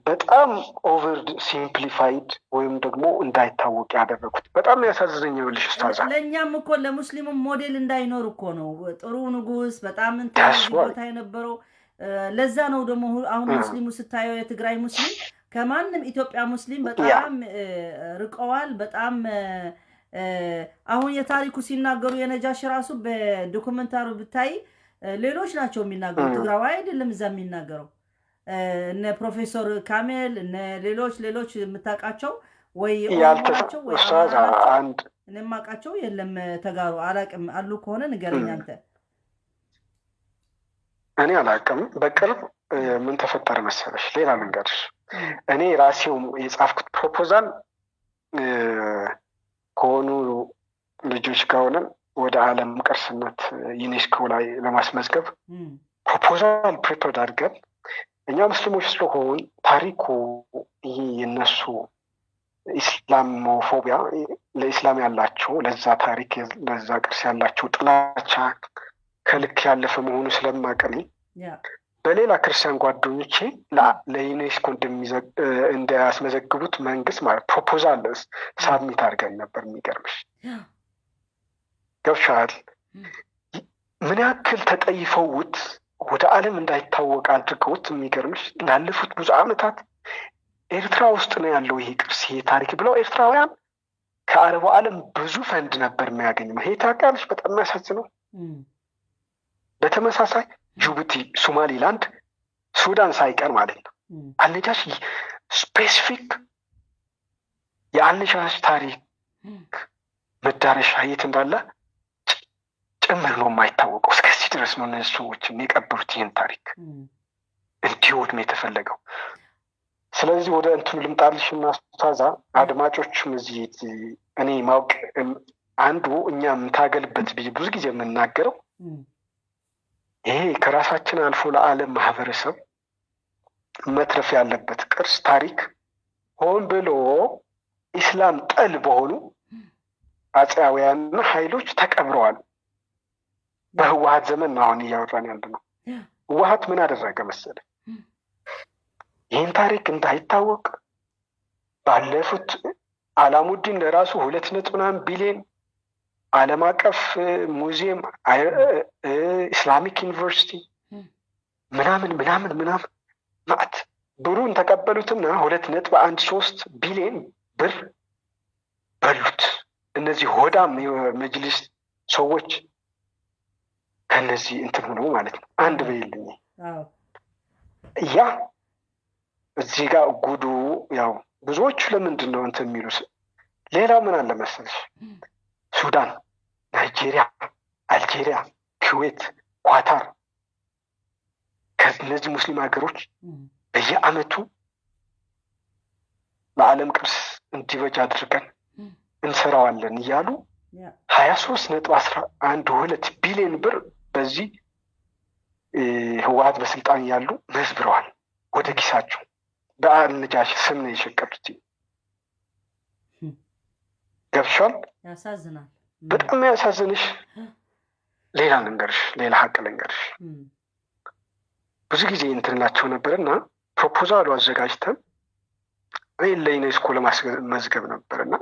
በጣም ኦቨር ሲምፕሊፋይድ ወይም ደግሞ እንዳይታወቅ ያደረጉት በጣም ያሳዝነኝ። ይኸውልሽ ኡስታዛ ለእኛም እኮ ለሙስሊሙም ሞዴል እንዳይኖር እኮ ነው። ጥሩ ንጉስ በጣም ቦታ የነበረው ለዛ ነው። ደግሞ አሁን ሙስሊሙ ስታየው የትግራይ ሙስሊም ከማንም ኢትዮጵያ ሙስሊም በጣም ርቀዋል። በጣም አሁን የታሪኩ ሲናገሩ የነጃሽ ራሱ በዶክመንታሪ ብታይ ሌሎች ናቸው የሚናገሩ፣ ትግራዋይ አይደለም እዛ የሚናገረው። እነ ፕሮፌሰር ካሜል እነ ሌሎች የምታውቃቸው ወይ ኦሮሞናቸው ወይ አንድ እኔ የማውቃቸው የለም። ተጋሩ አላውቅም አሉ ከሆነ ንገረኝ አንተ። እኔ አላውቅም። በቅርብ ምን ተፈጠረ መሰለሽ? ሌላ መንገድሽ እኔ ራሴው የጻፍኩት ፕሮፖዛል ከሆኑ ልጆች ጋር ሆነን ወደ ዓለም ቅርስነት ዩኔስኮ ላይ ለማስመዝገብ ፕሮፖዛል ፕሪፐርድ አድርገን እኛ ሙስሊሞች ስለሆን ታሪኩ ይህ የነሱ ኢስላሞፎቢያ ለኢስላም ያላቸው ለዛ ታሪክ ለዛ ቅርስ ያላቸው ጥላቻ ከልክ ያለፈ መሆኑ ስለማቀኔ በሌላ ክርስቲያን ጓደኞቼ ለዩኔስኮ እንዲያስመዘግቡት መንግስት ማለት ፕሮፖዛል ሳብሚት አድርገን ነበር። የሚገርምሽ ገብሻል ምን ያክል ተጠይፈውት ወደ ዓለም እንዳይታወቅ አድርገውት። የሚገርምሽ ላለፉት ብዙ ዓመታት ኤርትራ ውስጥ ነው ያለው ይሄ ቅርስ ይሄ ታሪክ ብለው ኤርትራውያን ከአረቡ ዓለም ብዙ ፈንድ ነበር የሚያገኘው። ይሄ ታውቂያለሽ? በጣም የሚያሳዝነው በተመሳሳይ ጅቡቲ፣ ሶማሊላንድ፣ ሱዳን ሳይቀር ማለት ነው አልነጃሺ ስፔሲፊክ የአልነጃሺ ታሪክ መዳረሻ የት እንዳለ ጭምር ነው የማይታወቀው። እስከዚህ ድረስ ነው እነዚህ ሰዎች የቀበሩት ይህን ታሪክ እንዲወድም የተፈለገው። ስለዚህ ወደ እንትኑ ልምጣልሽ እና ኡስታዛ አድማጮችም እዚህ እኔ ማወቅ አንዱ እኛ የምታገልበት ብዙ ጊዜ የምናገረው ይሄ ከራሳችን አልፎ ለዓለም ማህበረሰብ መትረፍ ያለበት ቅርስ ታሪክ ሆን ብሎ ኢስላም ጠል በሆኑ አፄያውያንና ኃይሎች ተቀብረዋል። በህወሀት ዘመን ነው አሁን እያወራን ያለ ነው። ህወሀት ምን አደረገ መሰለ? ይህን ታሪክ እንዳይታወቅ ባለፉት አላሙዲን ለራሱ 2.9 ቢሊዮን ዓለም አቀፍ ሙዚየም ኢስላሚክ ዩኒቨርሲቲ ምናምን ማለት ብሩን ተቀበሉትና 2.13 ቢሊዮን ብር በሉት። እነዚህ ሆዳም የመጅሊስ ሰዎች ከነዚህ እንትን ሆነው ማለት ነው። አንድ በይልኝ ያ እዚህ ጋር ጉዱ ያው ብዙዎቹ ለምንድን ነው እንትን የሚሉት? ሌላው ምን አለ መሰለሽ፣ ሱዳን፣ ናይጄሪያ፣ አልጄሪያ፣ ኩዌት፣ ኳታር ከእነዚህ ሙስሊም ሀገሮች በየአመቱ ለዓለም ቅርስ እንዲበጅ አድርገን እንሰራዋለን እያሉ 23.12 ቢሊዮን ብር በዚህ ህወሀት በስልጣን ያሉ መዝብረዋል ወደ ኪሳቸው። በአልነጃሺ ስም ነው የሸቀጡት። ገብሻል? ያሳዝናል። በጣም ያሳዝንሽ። ሌላ ሀቅ ልንገርሽ። ብዙ ጊዜ እንትንላቸው ነበርና ፕሮፖዛሉ አዘጋጅተን ለዩኔስኮ ለማስመዝገብ ነበርና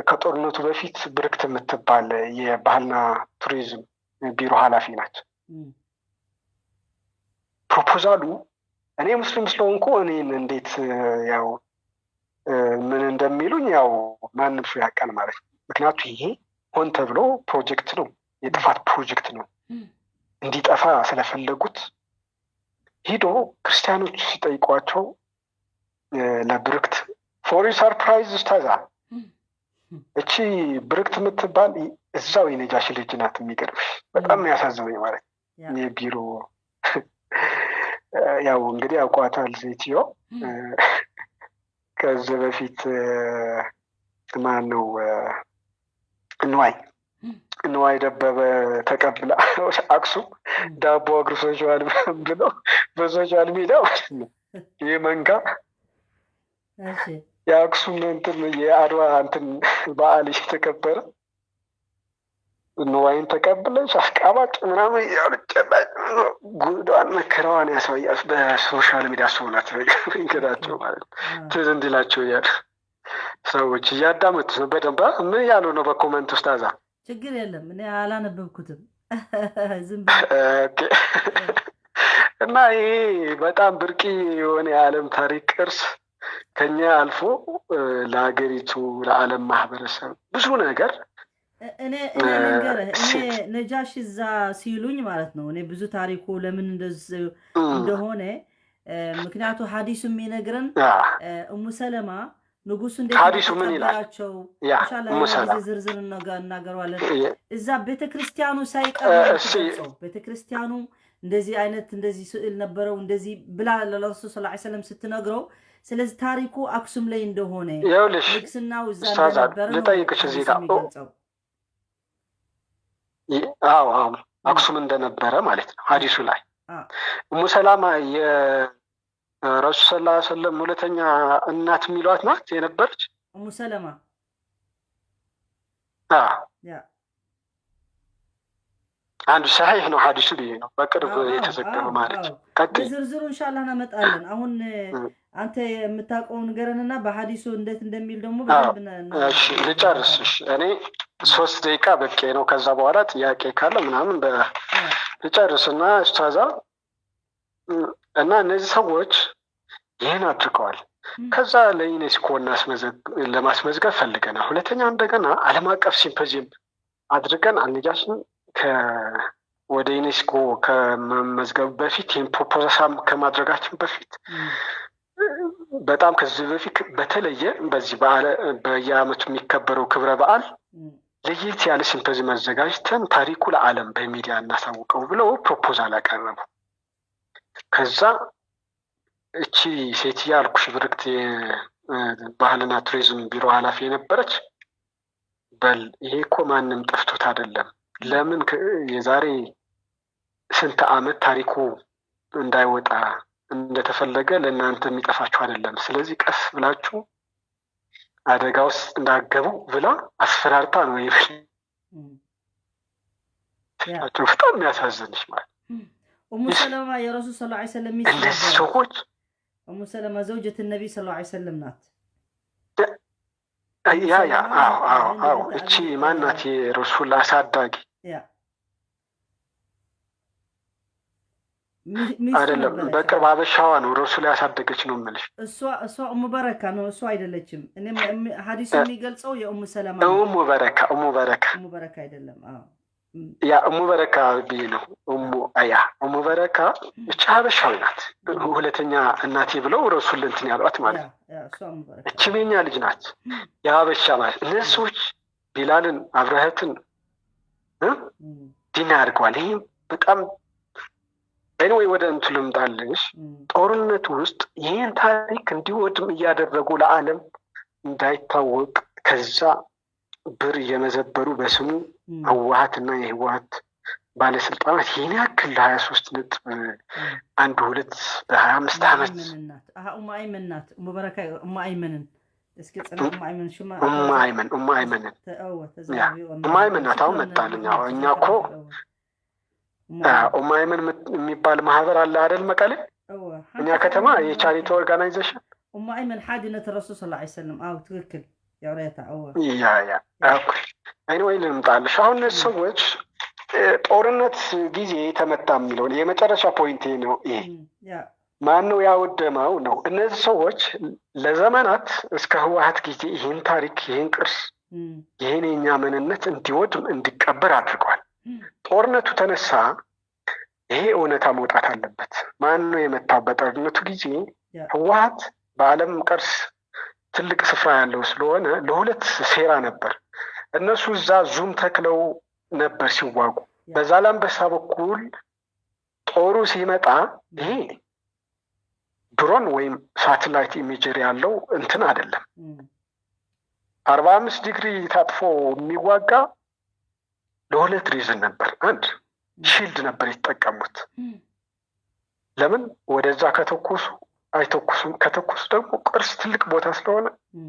ከጦርነቱ በፊት ብርክት የምትባል የባህልና ቱሪዝም ቢሮ ኃላፊ ናቸው። ፕሮፖዛሉ እኔ ሙስሊም ስለሆንኩ እኔን እንዴት ያው ምን እንደሚሉኝ ያው ማንም ሰው ያውቃል ማለት ነው። ምክንያቱም ይሄ ሆን ተብሎ ፕሮጀክት ነው፣ የጥፋት ፕሮጀክት ነው። እንዲጠፋ ስለፈለጉት ሂዶ ክርስቲያኖች ሲጠይቋቸው ለብርክት ፎሪ ሰርፕራይዝ ስታዛ እቺ ብርክት የምትባል እዛው የነጃሺ ልጅ ናት። የሚገርምሽ በጣም ያሳዝነኝ ማለት የቢሮ ያው እንግዲህ አውቋታል ሴትዮ። ከዚህ በፊት ማን ነው እንዋይ ደበበ ተቀብላ አክሱም ዳቦ አግርሶሻል ብለው በሶሻል ሚዲያ ማለት ነው። ይህ መንጋ የአክሱም እንትን የአድዋ እንትን በዓል ተከበረ። እንዋይን ተቀብለሽ አስቃባጭ ምናምን እያሉ ጨላጭ ጉዷን መከራዋን ያሳያል። በሶሻል ሚዲያ ሰውናት እንግዳቸው ማለት ትዝ እንዲላቸው እያሉ ሰዎች እያዳመጡት ነው በደንብ። ምን ያሉ ነው በኮመንት ውስጥ አዛ ችግር የለም እኔ አላነበብኩትም። እና ይሄ በጣም ብርቂ የሆነ የዓለም ታሪክ ቅርስ ከኛ አልፎ ለሀገሪቱ ለዓለም ማህበረሰብ ብዙ ነገር እኔ ልንገርህ፣ እኔ ነጃሽ እዛ ሲሉኝ ማለት ነው እኔ ብዙ ታሪኩ ለምን እንደዚህ እንደሆነ ምክንያቱ ሀዲሱ የሚነግረን እሙ ሰለማ ንጉሱ እንዴት ተቀበላቸው ኢንሻአላህ ዝርዝር እናገረዋለን። እዛ ቤተክርስቲያኑ ሳይቀር ቤተክርስቲያኑ እንደዚህ አይነት እንደዚህ ስዕል ነበረው እንደዚህ ብላ ለረሱል ሰለላሁ ዐለይሂ ወሰለም ስትነግረው ስለዚህ ታሪኩ አክሱም ላይ እንደሆነ ንግስናው እዛ እንደነበረ ልጠይቅሽ እዚህ ጋር አዎ አክሱም እንደነበረ ማለት ነው ሀዲሱ ላይ። እሙ ሰላማ የረሱል ሰለላሁ ዐለይሂ ወሰለም ሁለተኛ እናት የሚሏት ናት የነበረች እሙ ሰለማ። አንዱ ሰሒህ ነው ሀዲሱ ብዬ ነው በቅርብ የተዘገበ ማለት ነው። ዝርዝሩ ኢንሻአላህ እናመጣለን። አሁን አንተ የምታውቀው ንገረንና በሀዲሱ እንዴት እንደሚል ደግሞ በደንብ ልጨርስሽ። እኔ 3 ደቂቃ በቂ ነው። ከዛ በኋላ ጥያቄ ካለ ምናምን ልጨርስና ኡስታዛ እና እነዚህ ሰዎች ይህን አድርገዋል። ከዛ ለዩኔስኮ ለማስመዝገብ ፈልገናል። ሁለተኛ እንደገና ዓለም አቀፍ ሲምፖዚየም አድርገን አልነጃሽን ወደ ዩኔስኮ ከመመዝገብ በፊት ይህን ፕሮፖዛል ከማድረጋችን በፊት በጣም ከዚህ በፊት በተለየ በዚህ በየዓመቱ የሚከበረው ክብረ በዓል ለየት ያለ ሲምፖዚየም አዘጋጅተን ታሪኩ ለዓለም በሚዲያ እናሳውቀው ብለው ፕሮፖዛል አቀረቡ። ከዛ እቺ ሴትያ አልኩሽ ብርክት የባህልና ቱሪዝም ቢሮ ኃላፊ የነበረች በል ይሄ እኮ ማንም ጠፍቶት አይደለም። ለምን የዛሬ ስንት ዓመት ታሪኩ እንዳይወጣ እንደተፈለገ ለእናንተ የሚጠፋችሁ አይደለም። ስለዚህ ቀስ ብላችሁ አደጋ ውስጥ እንዳገቡ ብላ አስፈራርታ ነው ይበላቸው። በጣም የሚያሳዝንሽ ማለት ኡሙ ሰለማ የረሱል ሰለላሁ ዐለይሂ ወሰለም ሚስት እነዚህ ሰዎች ኡሙ ሰለማ ዘውጀት ነቢ ሰለላሁ ዐለይሂ ወሰለም ናት። አዎ እቺ ማናት? የረሱል አሳዳጊ አይደለም፣ በቅርብ አበሻዋ ነው ረሱል ያሳደገች ነው የምልሽ። እሷ ኡሙ በረካ ነው፣ እሷ አይደለችም። እኔም ሐዲሱ የሚገልጸው የኡሙ ሰለማ ኡሙ በረካ አይደለም። ያ ኡሙ በረካ ብዬ ነው። ኡሙ በረካ እቺ ሀበሻዊ ናት። ሁለተኛ እናቴ ብለው ረሱል እንትን ያሏት ማለት ነው። እቺ የእኛ ልጅ ናት፣ የሀበሻ ማለት። እነዚህ ሰዎች ቢላልን አብረህትን ዲና አድርገዋል። ይህም በጣም ወይ ወደ እንቱ ልምጣልሽ። ጦርነት ውስጥ ይህን ታሪክ እንዲወድም እያደረጉ ለዓለም እንዳይታወቅ ከዛ ብር እየመዘበሩ በስሙ ህወሓት እና የህወሓት ባለስልጣናት ይህን ያክል ለ23.12 በ25 ዓመት ኡሙ አይመን ናት። ኡሙ አይመንን እስኪ ኡሙ አይመን ናት። አሁን መጣልኝ። እኛ እኮ ኡሙ አይመን የሚባል ማህበር አለ አይደል? መቀሌ እኛ ከተማ የቻሪቲ ኦርጋናይዜሽን ኡሙ አይመን ሓዲነት ረሱል ሰለላሁ ዐለይሂ ወሰለም። ትክክል ያውራታ ወይ ልምጣልሽ። አሁን ሰዎች ጦርነት ጊዜ ተመታ የሚለውን የመጨረሻ ፖይንቴ ነው ይሄ። ማን ነው ያወደመው ነው? እነዚህ ሰዎች ለዘመናት እስከ ህወሓት ጊዜ ይህን ታሪክ፣ ይህን ቅርስ፣ ይህን የኛ ምንነት እንዲወድም እንዲቀበር አድርገዋል። ጦርነቱ ተነሳ። ይሄ እውነታ መውጣት አለበት። ማን ነው የመታው? በጦርነቱ ጊዜ ህወሓት በዓለም ቅርስ ትልቅ ስፍራ ያለው ስለሆነ ለሁለት ሴራ ነበር። እነሱ እዛ ዙም ተክለው ነበር ሲዋጉ። በዛላምበሳ በኩል ጦሩ ሲመጣ ይሄ ድሮን ወይም ሳተላይት ኢሜጀሪ ያለው እንትን አይደለም። 45 ዲግሪ ታጥፎ የሚዋጋ ለሁለት ሪዝን ነበር። አንድ ሺልድ ነበር የተጠቀሙት። ለምን ወደዛ ከተኮሱ አይተኩሱም። ከተኩሱ ደግሞ ቅርስ ትልቅ ቦታ ስለሆነ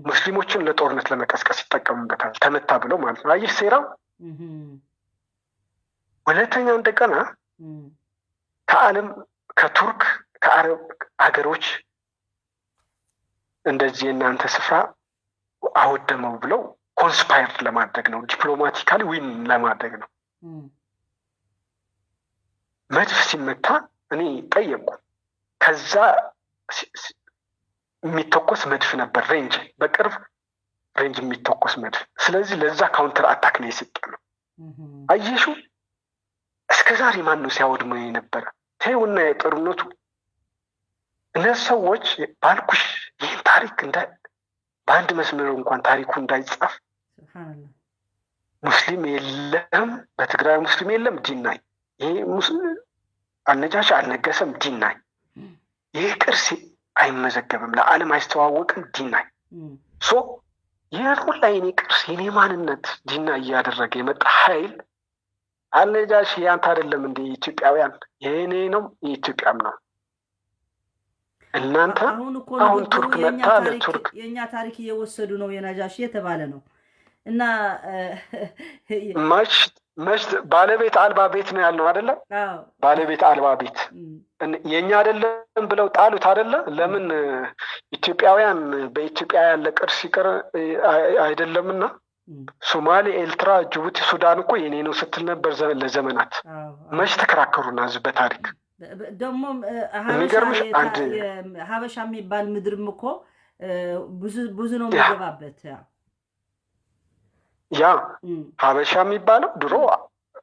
ሙስሊሞችን ለጦርነት ለመቀስቀስ ይጠቀሙበታል። ተመታ ብለው ማለት ነው። አየህ ሴራው። ሁለተኛ እንደገና ከዓለም ከቱርክ ከአረብ ሀገሮች እንደዚህ የእናንተ ስፍራ አወደመው ብለው ኮንስፓየር ለማድረግ ነው። ዲፕሎማቲካሊ ዊን ለማድረግ ነው። መድፍ ሲመታ እኔ ጠየቁ። ከዛ የሚተኮስ መድፍ ነበር፣ ሬንጅ በቅርብ ሬንጅ የሚተኮስ መድፍ። ስለዚህ ለዛ ካውንተር አታክ ነው የሰጠ ነው። አየሹ እስከ ዛሬ ማን ነው ሲያወድመው የነበረ? ተይውና የጦርነቱ እነዚህ ሰዎች ባልኩሽ ይህን ታሪክ በአንድ መስመር እንኳን ታሪኩ እንዳይጻፍ ሙስሊም የለም፣ በትግራይ ሙስሊም የለም፣ ዲናይ ይሄ አልነጃሽ አልነገሰም፣ ዲናይ ይህ ቅርስ አይመዘገብም፣ ለዓለም አይስተዋወቅም፣ ዲናይ ሶ ይህን ሁላ የኔ ቅርስ የኔ ማንነት ዲና እያደረገ የመጣ ኃይል አልነጃሽ ያንተ አይደለም እንደ ኢትዮጵያውያን የኔ ነው የኢትዮጵያም ነው። እናንተ አሁን ቱርክ መጣ ለቱርክ የኛ ታሪክ እየወሰዱ ነው የነጃሽ የተባለ ነው እና መች ባለቤት አልባ ቤት ነው ያልነው አይደለ? ባለቤት አልባ ቤት የኛ አይደለም ብለው ጣሉት አይደለ? ለምን ኢትዮጵያውያን በኢትዮጵያ ያለ ቅርስ ይቀር አይደለምና ሶማሌ፣ ኤርትራ፣ ጅቡቲ፣ ሱዳን እኮ የኔ ነው ስትል ነበር ለዘመናት። መች ተከራከሩና ህዝብ በታሪክ ደግሞ ሀበሻ የሚባል ምድርም እኮ ብዙ ነው የሚገባበት። ያ ሀበሻ የሚባለው ድሮ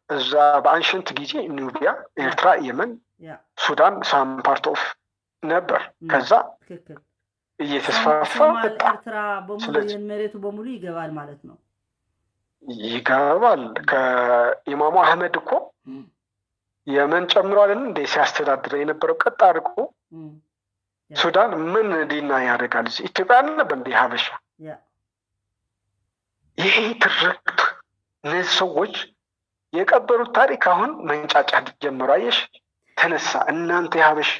እዛ በአንሽንት ጊዜ ኑቢያ፣ ኤርትራ፣ የመን፣ ሱዳን ሳም ፓርት ኦፍ ነበር። ከዛ እየተስፋፋ ኤርትራ በሙሉ መሬቱ በሙሉ ይገባል ማለት ነው። ይገባል። ከኢማሙ አህመድ እኮ የመን ጨምሯል እንዴ ሲያስተዳድረ የነበረው ቀጥ አድርጎ። ሱዳን ምን ዲና ያደርጋል? ኢትዮጵያ ነበር እንዴ ሀበሻ? ይሄ ትርክት እነዚህ ሰዎች የቀበሩት ታሪክ አሁን መንጫጫት ጀምሮ አየሽ፣ ተነሳ። እናንተ የሀበሻ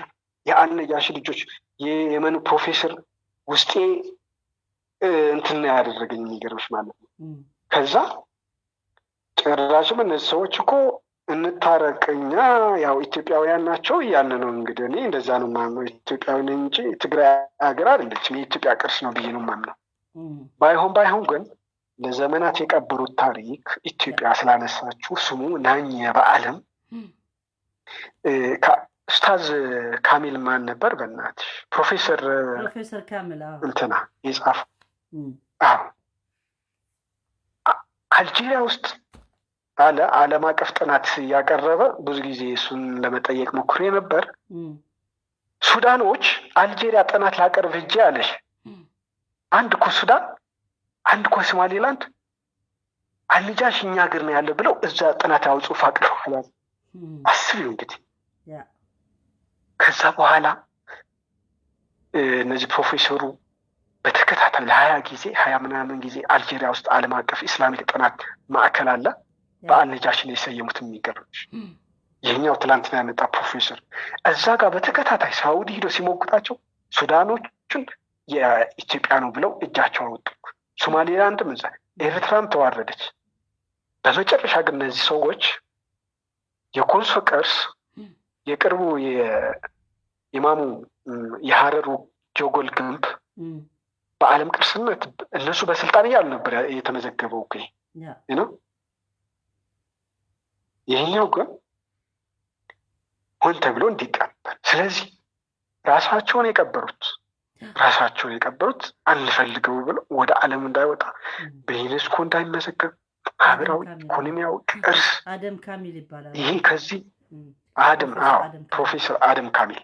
የአልነጃሺ ልጆች የየመኑ ፕሮፌሰር ውስጤ እንትና ያደረገኝ የሚገርምሽ ማለት ነው። ከዛ ጭራሽም እነዚህ ሰዎች እኮ እንታረቅኛ ያው ኢትዮጵያውያን ናቸው እያልን ነው። እንግዲህ እኔ እንደዛ ነው የማምነው። ኢትዮጵያዊ ነኝ እንጂ ትግራይ ሀገር አይደለችም፣ የኢትዮጵያ ቅርስ ነው ብዬ ነው የማምነው። ባይሆን ግን ለዘመናት የቀበሩት ታሪክ ኢትዮጵያ ስላነሳችሁ ስሙ ናኘ በዓለም። ኡስታዝ ካሚል ማን ነበር በእናትሽ? ፕሮፌሰር ካሚል እንትና የጻፉ አልጄሪያ ውስጥ አለ ዓለም አቀፍ ጥናት እያቀረበ ብዙ ጊዜ እሱን ለመጠየቅ ሞክሬ ነበር። ሱዳኖች አልጄሪያ ጥናት ላቀርብ ሂጄ አለሽ፣ አንድ እኮ ሱዳን፣ አንድ እኮ ሶማሌላንድ አልነጃሺ እኛ ሀገር ነው ያለ ብለው እዛ ጥናት ያው ጽሑፍ አቅርበዋል። አስቢው እንግዲህ። ከዛ በኋላ እነዚህ ፕሮፌሰሩ በተከታታይ ለ20 ምናምን ጊዜ አልጄሪያ ውስጥ ዓለም አቀፍ ኢስላሚክ ጥናት ማዕከል አለ። በአልነጃሺ ነው የሰየሙት። የሚገርምሽ ይህኛው ትላንትና ያመጣ ፕሮፌሰር እዛ ጋር በተከታታይ ሳውዲ ሂዶ ሲሞግታቸው ሱዳኖችን የኢትዮጵያ ነው ብለው እጃቸው አወጡ። ሶማሌላንድም እዛ፣ ኤርትራም ተዋረደች። በመጨረሻ ግን እነዚህ ሰዎች የኮንሶ ቅርስ የቅርቡ የኢማሙ የሀረሩ ጀጎል ግንብ በዓለም ቅርስነት እነሱ በስልጣን እያሉ ነበር የተመዘገበው ነው። ይህኛው ግን ሆን ተብሎ እንዲቀበር። ስለዚህ ራሳቸውን የቀበሩት አንፈልገው ብለው ወደ ዓለም እንዳይወጣ በዩኔስኮ እንዳይመዘገብ ማህበራዊ ኢኮኖሚያዊ ቅርስ አደም ካሚል ይባላል። ይህ ከዚህ ፕሮፌሰር አደም ካሚል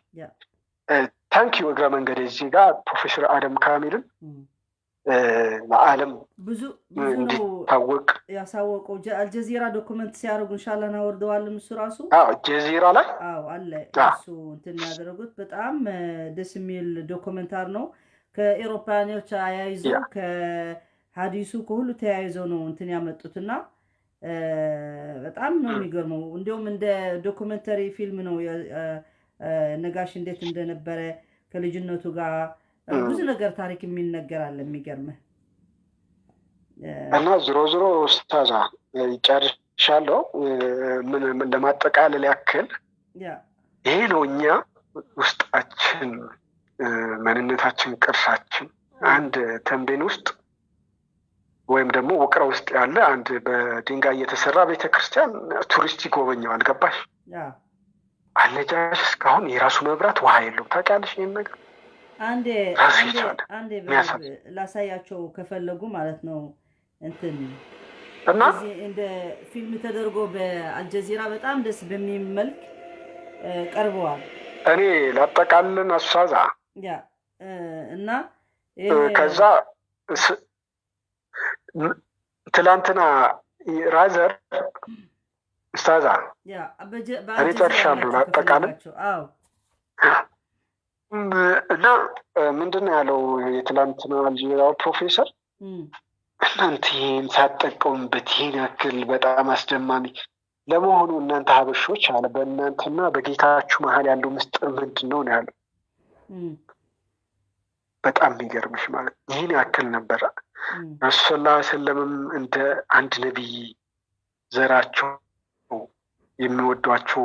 ታንኪዩ እግረ መንገድ እዚህ ጋር ፕሮፌሰር አደም ካሚልን ለዓለም ብዙ እንዲታወቅ ያሳወቀው አልጀዚራ ዶክመንት ሲያደርጉ ኢንሻአላህ እናወርደዋለን። እሱ ራሱ ጀዚራ ላይ አለ እሱ እንትን ያደረጉት በጣም ደስ የሚል ዶክመንታር ነው። ከኤሮፓያኖች አያይዞ ከሀዲሱ ከሁሉ ተያይዘው ነው እንትን ያመጡትና በጣም ነው የሚገርመው። እንዲሁም እንደ ዶክመንተሪ ፊልም ነው። ነጋሽ እንዴት እንደነበረ ከልጅነቱ ጋር ብዙ ነገር ታሪክ የሚነገር አለ። የሚገርምህ እና ዞሮ ኡስታዛ ጨርሻለሁ። ምን ለማጠቃለል ያክል ይሄ ነው እኛ ውስጣችን፣ ማንነታችን፣ ቅርሳችን አንድ ተንቤን ውስጥ ወይም ደግሞ ውቅራ ውስጥ ያለ አንድ በድንጋይ የተሰራ ቤተክርስቲያን ቱሪስት ይጎበኘዋል። ገባሽ? አልነጃሺ እስካሁን የራሱ መብራት ውሃ የለውም። ታውቂያለሽ ይሄን ነገር? አንዴ ላሳያቸው ከፈለጉ ማለት ነው። እንትን እና እንደ ፊልም ተደርጎ በአልጀዚራ በጣም ደስ በሚል መልክ ቀርበዋል። እኔ ላጠቃልን አሳዛ እና ከዛ ትላንትና ራዘር ኡስታዛ እኔ ጨርሻለሁ። ላጠቃልን እና ምንድን ነው ያለው የትላንትና አልጄሪያው ፕሮፌሰር፣ እናንተ ይህን ሳትጠቀሙበት ይህን ያክል በጣም አስደማሚ ለመሆኑ እናንተ ሀበሾች አለ በእናንተና በጌታችሁ መሀል ያለው ምስጢር ምንድን ነው ያለው። በጣም የሚገርምሽ ማለት ይህን ያክል ነበረ። ረሱል ሰለላሁ ዐለይሂ ወሰለምም እንደ አንድ ነቢይ ዘራቸው የሚወዷቸው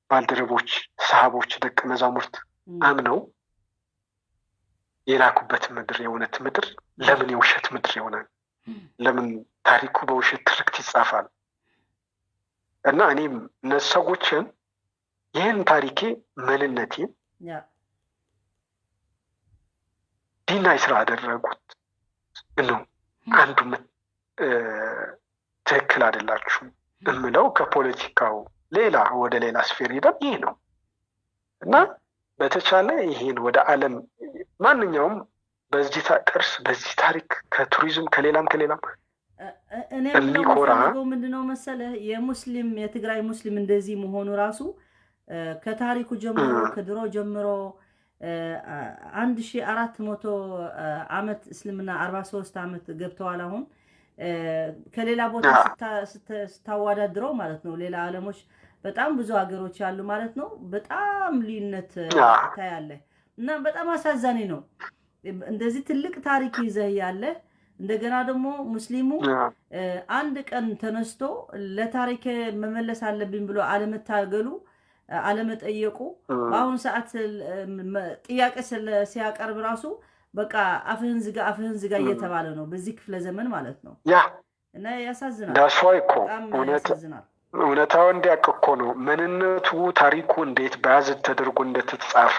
ባልደረቦች፣ ሰሃቦች፣ ደቀ መዛሙርት አምነው የላኩበት ምድር የእውነት ምድር ለምን የውሸት ምድር ይሆናል? ለምን ታሪኩ በውሸት ትርክት ይጻፋል? እና እኔም እነዚህ ሰዎችን ይህን ታሪኬ ምንነቴን ዲናይ ስራ አደረጉት ነው። አንዱ ትክክል አይደላችሁም እምለው ከፖለቲካው ሌላ ወደ ሌላ ስፌር ሄደን ይህ ነው እና በተቻለ ይሄን ወደ ዓለም ማንኛውም በዚህ ቅርስ በዚህ ታሪክ ከቱሪዝም ከሌላም እኔ የሚኮራ ምንድነው መሰለህ የሙስሊም የትግራይ ሙስሊም እንደዚህ መሆኑ ራሱ ከታሪኩ ጀምሮ ከድሮ ጀምሮ 1400 ዓመት እስልምና 43 ዓመት ገብተዋል። አሁን ከሌላ ቦታ ስታወዳድረው ማለት ነው ሌላ ዓለሞች በጣም ብዙ ሀገሮች ያሉ ማለት ነው በጣም ልዩነት ታያለህ እና በጣም አሳዛኝ ነው እንደዚህ ትልቅ ታሪክ ይዘህ ያለ እንደገና ደግሞ ሙስሊሙ አንድ ቀን ተነስቶ ለታሪክ መመለስ አለብኝ ብሎ አለመታገሉ አለመጠየቁ በአሁን ሰዓት ጥያቄ ሲያቀርብ ራሱ በቃ አፍህን ዝጋ እየተባለ ነው በዚህ ክፍለ ዘመን ማለት ነው እና ያሳዝናል ዳስዋይ እኮ እውነታው እንዲያውቅ እኮ ነው ምንነቱ ታሪኩ እንዴት በያዝ ተደርጎ እንደተጻፈ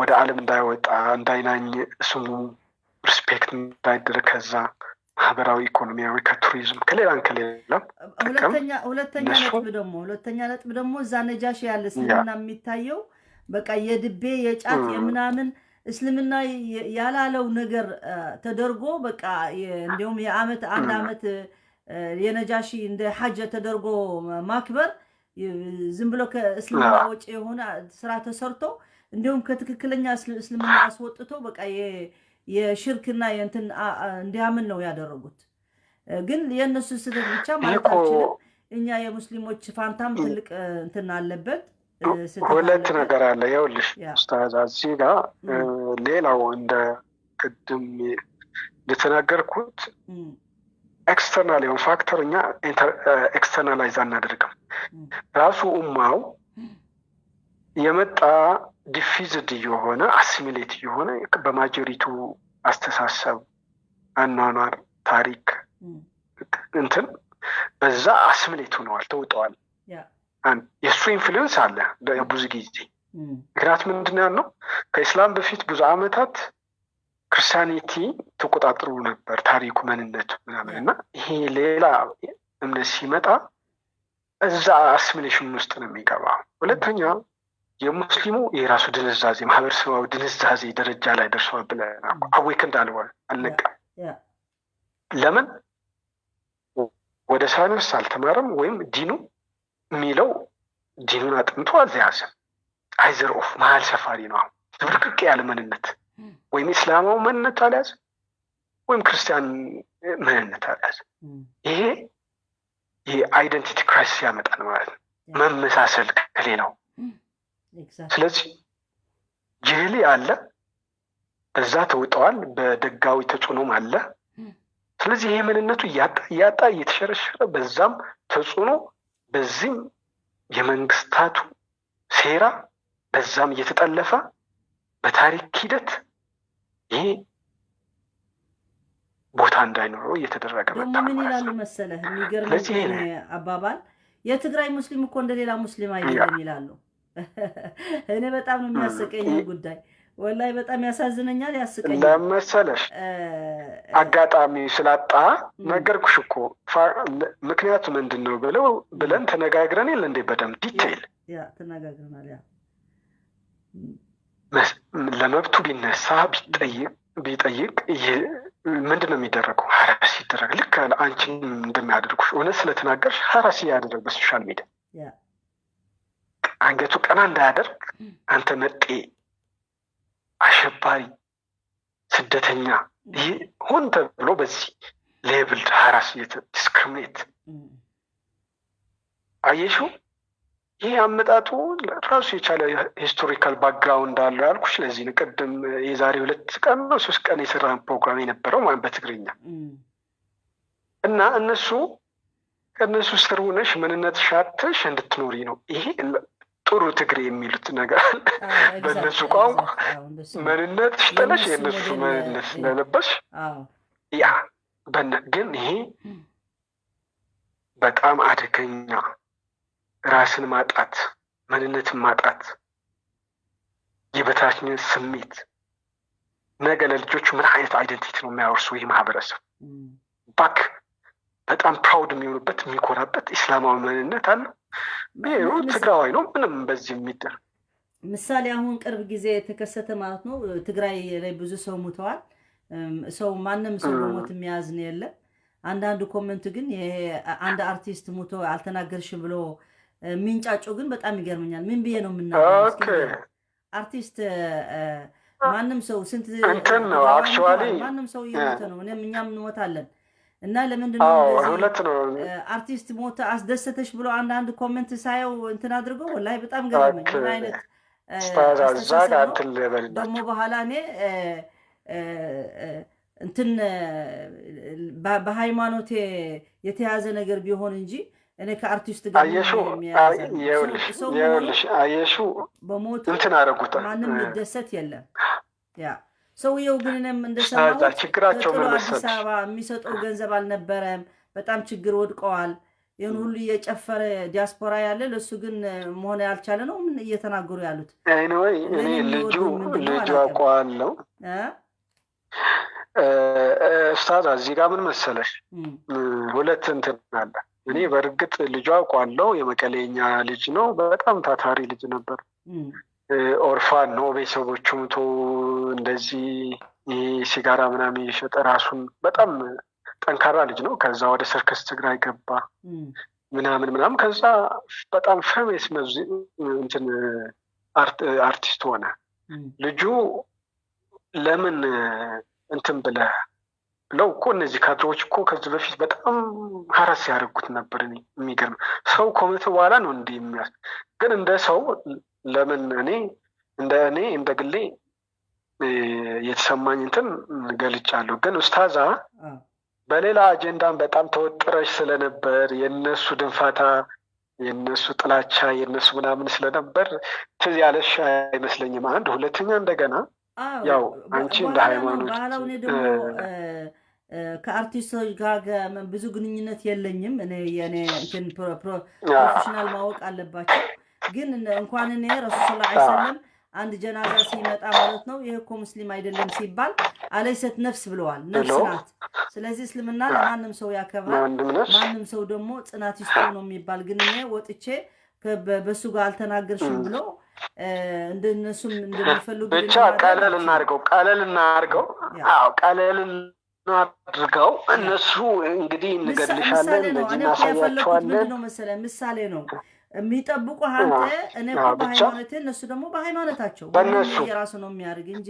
ወደ ዓለም እንዳይወጣ እንዳይናኝ ስሙ ሪስፔክት እንዳይደረግ ከዛ ማህበራዊ ኢኮኖሚያዊ ከቱሪዝም ከሌላም ሁለተኛ ነጥብ ደግሞ እዛ ነጃሺ ያለ እስልምና የሚታየው በቃ የድቤ የጫት የምናምን እስልምና ያላለው ነገር ተደርጎ በቃ እንዲሁም አንድ አመት የነጃሺ እንደ ሐጅ ተደርጎ ማክበር ዝም ብሎ ከእስልምና ውጪ የሆነ ስራ ተሰርቶ እንዲሁም ከትክክለኛ እስልምና አስወጥቶ በቃ የሽርክና የእንትን እንዲያምን ነው ያደረጉት ግን የነሱ ስህተት ብቻ ማለት አይደለም እኛ የሙስሊሞች ፋንታም ትልቅ እንትን አለበት ሁለት ነገር አለ ይኸውልሽ ኡስታዝ እዚህ ጋር ሌላው እንደ ቅድም እንደተናገርኩት ኤክስተርናል የሆነ ፋክተር እኛ ኤክስተርናላይዝ አናደርግም ራሱ ኡማው የመጣ ዲፊዝድ የሆነ አሲሚሌት የሆነ በማጆሪቱ አስተሳሰብ አኗኗር ታሪክ እንትን በዛ አሲሚሌት ሆነዋል ተውጠዋል የእሱ ኢንፍሉዌንስ አለ ብዙ ጊዜ ምክንያት ምንድን ያልነው ከኢስላም በፊት ብዙ አመታት ክርስቲያኒቲ ተቆጣጥሩ ነበር ታሪኩ መንነቱ ምናምን እና ይሄ ሌላ እምነት ሲመጣ እዛ አሲሚሌሽን ውስጥ ነው የሚገባው ሁለተኛ የሙስሊሙ የራሱ ድንዛዜ ማህበረሰባዊ ድንዛዜ ደረጃ ላይ ደርሷል ብለን አዌክ እንዳልሆነ አልነቃ ለምን ወደ ሳይንስ አልተማረም ወይም ዲኑ የሚለው ዲኑን አጥንቶ አልያዘም አይዘር ኦፍ መሀል ሰፋሪ ነው ትብርቅቅ ያለ መንነት ወይም እስላማዊ መንነት አልያዘ ወይም ክርስቲያን መንነት አልያዘ ይሄ የአይደንቲቲ ክራይሲስ ያመጣል ማለት ነው መመሳሰል ከሌላው ስለዚህ ጅህሊ አለ በዛ ተውጠዋል በደጋዊ ተጽዕኖም አለ ስለዚህ ይሄ መንነቱ እያጣ እየተሸረሸረ በዛም ተጽዕኖ በዚህም የመንግስታቱ ሴራ በዛም እየተጠለፈ በታሪክ ሂደት ይሄ ቦታ እንዳይኖረው እየተደረገ መጣ ምን ይላሉ መሰለህ የሚገርም አባባል የትግራይ ሙስሊም እኮ እንደሌላ ሙስሊም አይደለም ይላሉ እኔ በጣም ነው የሚያስቀኝ ጉዳይ ወላሂ በጣም ያሳዝነኛል ያስቀኛል ለመሰለሽ አጋጣሚ ስላጣ ነገርኩሽ እኮ ምክንያቱ ምንድነው ብለን ተነጋግረን የለ እንደ በደምብ ዲቴይል ተነጋግረናል ለመብቱ ቢነሳ ቢጠይቅ ምንድነው የሚደረገው ሀራስ ይደረግ ልክ አንቺን እንደሚያደርጉሽ እውነት ስለተናገርሽ ሀራስ ያደረግ በሶሻል ሚዲያ አንገቱ ቀና እንዳያደርግ አንተ መጤ አሸባሪ ስደተኛ ይህ ሆን ተብሎ በዚህ ሌብል ሀራስ ዲስክሪሚኔት አየሽው ይህ አመጣጡ ራሱ የቻለ ሂስቶሪካል ባክግራውንድ አለው ያልኩሽ ለዚህ ቅድም የዛሬ 2 ቀን ነው 3 ቀን የሰራን ፕሮግራም የነበረው ማለት በትግርኛ እና ከእነሱ ስር ሆነሽ ምንነት ሻተሽ እንድትኖሪ ነው ይሄ ጥሩ ትግሬ የሚሉት ነገር በእነሱ ቋንቋ ምንነት ሽጠለሽ የእነሱ ምንነት ስለለበሽ ያ ግን ይሄ በጣም አደገኛ ራስን ማጣት ምንነትን ማጣት የበታችነት ስሜት ነገ ለልጆቹ ምን አይነት አይደንቲቲ ነው የሚያወርሱ ይህ ማህበረሰብ ባክ በጣም ፕራውድ የሚሆኑበት የሚኮራበት እስላማዊ መንነት አለ ብሔሩ ትግራዋይ ነው ምንም በዚህ የሚደር ምሳሌ አሁን ቅርብ ጊዜ የተከሰተ ማለት ነው ትግራይ ላይ ብዙ ሰው ሞተዋል ሰው ማንም ሰው ሞት የሚያዝን የለም አንዳንዱ ኮሜንት ግን አንድ አርቲስት ሞቶ አልተናገርሽም ብሎ ሚንጫጮ ግን በጣም ይገርመኛል ምን ብዬ ነው የምናገረው አርቲስት ማንም ሰው ስንት እንትን ነው አክቹአሊ ማንም ሰው ይሞተ ነው እኛም እንሞታለን እና ለምንድን ነው እንደዚህ ሁለት ነው አርቲስት ሞተ አስደሰተሽ ብሎ አንዳንድ ኮሜንት ሳየው እንትን አድርገው ወላሂ በጣም ገረመኝ። ምን አይነት አስተሳሰብ ነው ደግሞ። በኋላ እኔ እንትን በሃይማኖቴ የተያዘ ነገር ቢሆን እንጂ እኔ ከአርቲስት ጋር አየሹ በሞት እንትን አደረጉት ማንም ይደሰት የለም። ያ ሰውየው ግን እኔም እንደሰማሁት ችግራቸው ምን አዲስ አበባ የሚሰጠው ገንዘብ አልነበረም። በጣም ችግር ወድቀዋል። ይህን ሁሉ እየጨፈረ ዲያስፖራ ያለ ለእሱ ግን መሆን ያልቻለ ነው። ምን እየተናገሩ ያሉት? እኔ ልጁ አውቀዋለሁ። ኡስታዝ እዚህ ጋር ምን መሰለሽ ሁለት እንትን አለ። እኔ በእርግጥ ልጁ አውቀዋለሁ። የመቀሌኛ ልጅ ነው። በጣም ታታሪ ልጅ ነበር። ኦርፋን ነው። ቤተሰቦቹ ሙቶ እንደዚህ ሲጋራ ምናምን እየሸጠ ራሱን በጣም ጠንካራ ልጅ ነው። ከዛ ወደ ሰርከስ ትግራይ ገባ ምናምን ከዛ በጣም ፌመስ እንትን አርቲስት ሆነ። ልጁ ለምን እንትን ብለው እኮ እነዚህ ካድሬዎች እኮ ከዚህ በፊት በጣም ሀራስ ያደርጉት ነበር። የሚገርም ሰው ከሞተ በኋላ ነው እንዲህ የሚያስ ግን እንደ ሰው ለምን እኔ እንደ ግሌ የተሰማኝ እንትን ገልጫለሁ። ግን ኡስታዛ በሌላ አጀንዳን በጣም ተወጥረሽ ስለነበር የነሱ ድንፋታ፣ የነሱ ጥላቻ፣ የነሱ ምናምን ስለነበር ትዝ ያለሽ አይመስለኝም። አንድ ሁለተኛ እንደገና ያው አንቺ እንደ ሃይማኖት ባህላዊ ደግሞ ከአርቲስቶች ጋር ብዙ ግንኙነት የለኝም። የኔ እንትን ፕሮፌሽናል ማወቅ አለባቸው። ግን እንኳን እኔ ረሱል ሰለላሁ ዐለይሂ ወሰለም አንድ ጀናዛ ሲመጣ ማለት ነው ይሄ እኮ ሙስሊም አይደለም ሲባል አለይሰት ነፍስ ብለዋል። ነፍስ ናት። ስለዚህ እስልምና ለማንም ሰው ያከብራል። ማንም ሰው ደግሞ ጽናት ይስጠው ነው የሚባል። ግን እኔ ወጥቼ በሱ ጋር አልተናገርሽም ብሎ እንደነሱም እንደሚፈልጉ ብቻ ቀለል እናድርገው። አድርገው እነሱ እንግዲህ እንገልሻለን እንደዚህ እናሳያቸዋለን። ምንድነው መሰለህ ምሳሌ ነው የሚጠብቁ አንተ እኔ እኮ በሃይማኖቴ እነሱ ደግሞ በሃይማኖታቸው የራሱ ነው የሚያደርግ እንጂ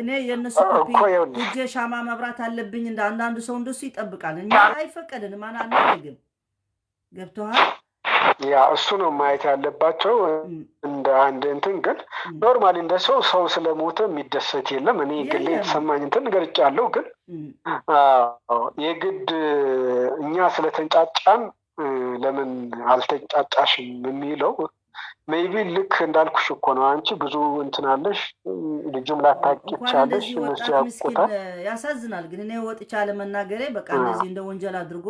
እኔ የእነሱ ኮፒ እጄ ሻማ መብራት አለብኝ እንደ አንዳንዱ ሰው እንደሱ ይጠብቃል። እኛ አይፈቀድንም አናደርግም። ገብቶሃል? ያ እሱ ነው ማየት ያለባቸው እንደ አንድ እንትን። ግን ኖርማሊ እንደ ሰው ስለሞተ የሚደሰት የለም። እኔ ግሌ የተሰማኝ እንትን ገልጫለሁ። ግን የግድ እኛ ስለተንጫጫን ለምን አልተንጫጫሽም የሚለው ሜይቢ ልክ እንዳልኩሽ እኮ ነው። አንቺ ብዙ እንትን አለሽ፣ ልጁም ላታውቂ ትችያለሽ። እነሱ ያውቁታል። ያሳዝናል። ግን እኔ ወጥቼ አለመናገሬ በቃ እንደዚህ እንደ ወንጀል አድርጎ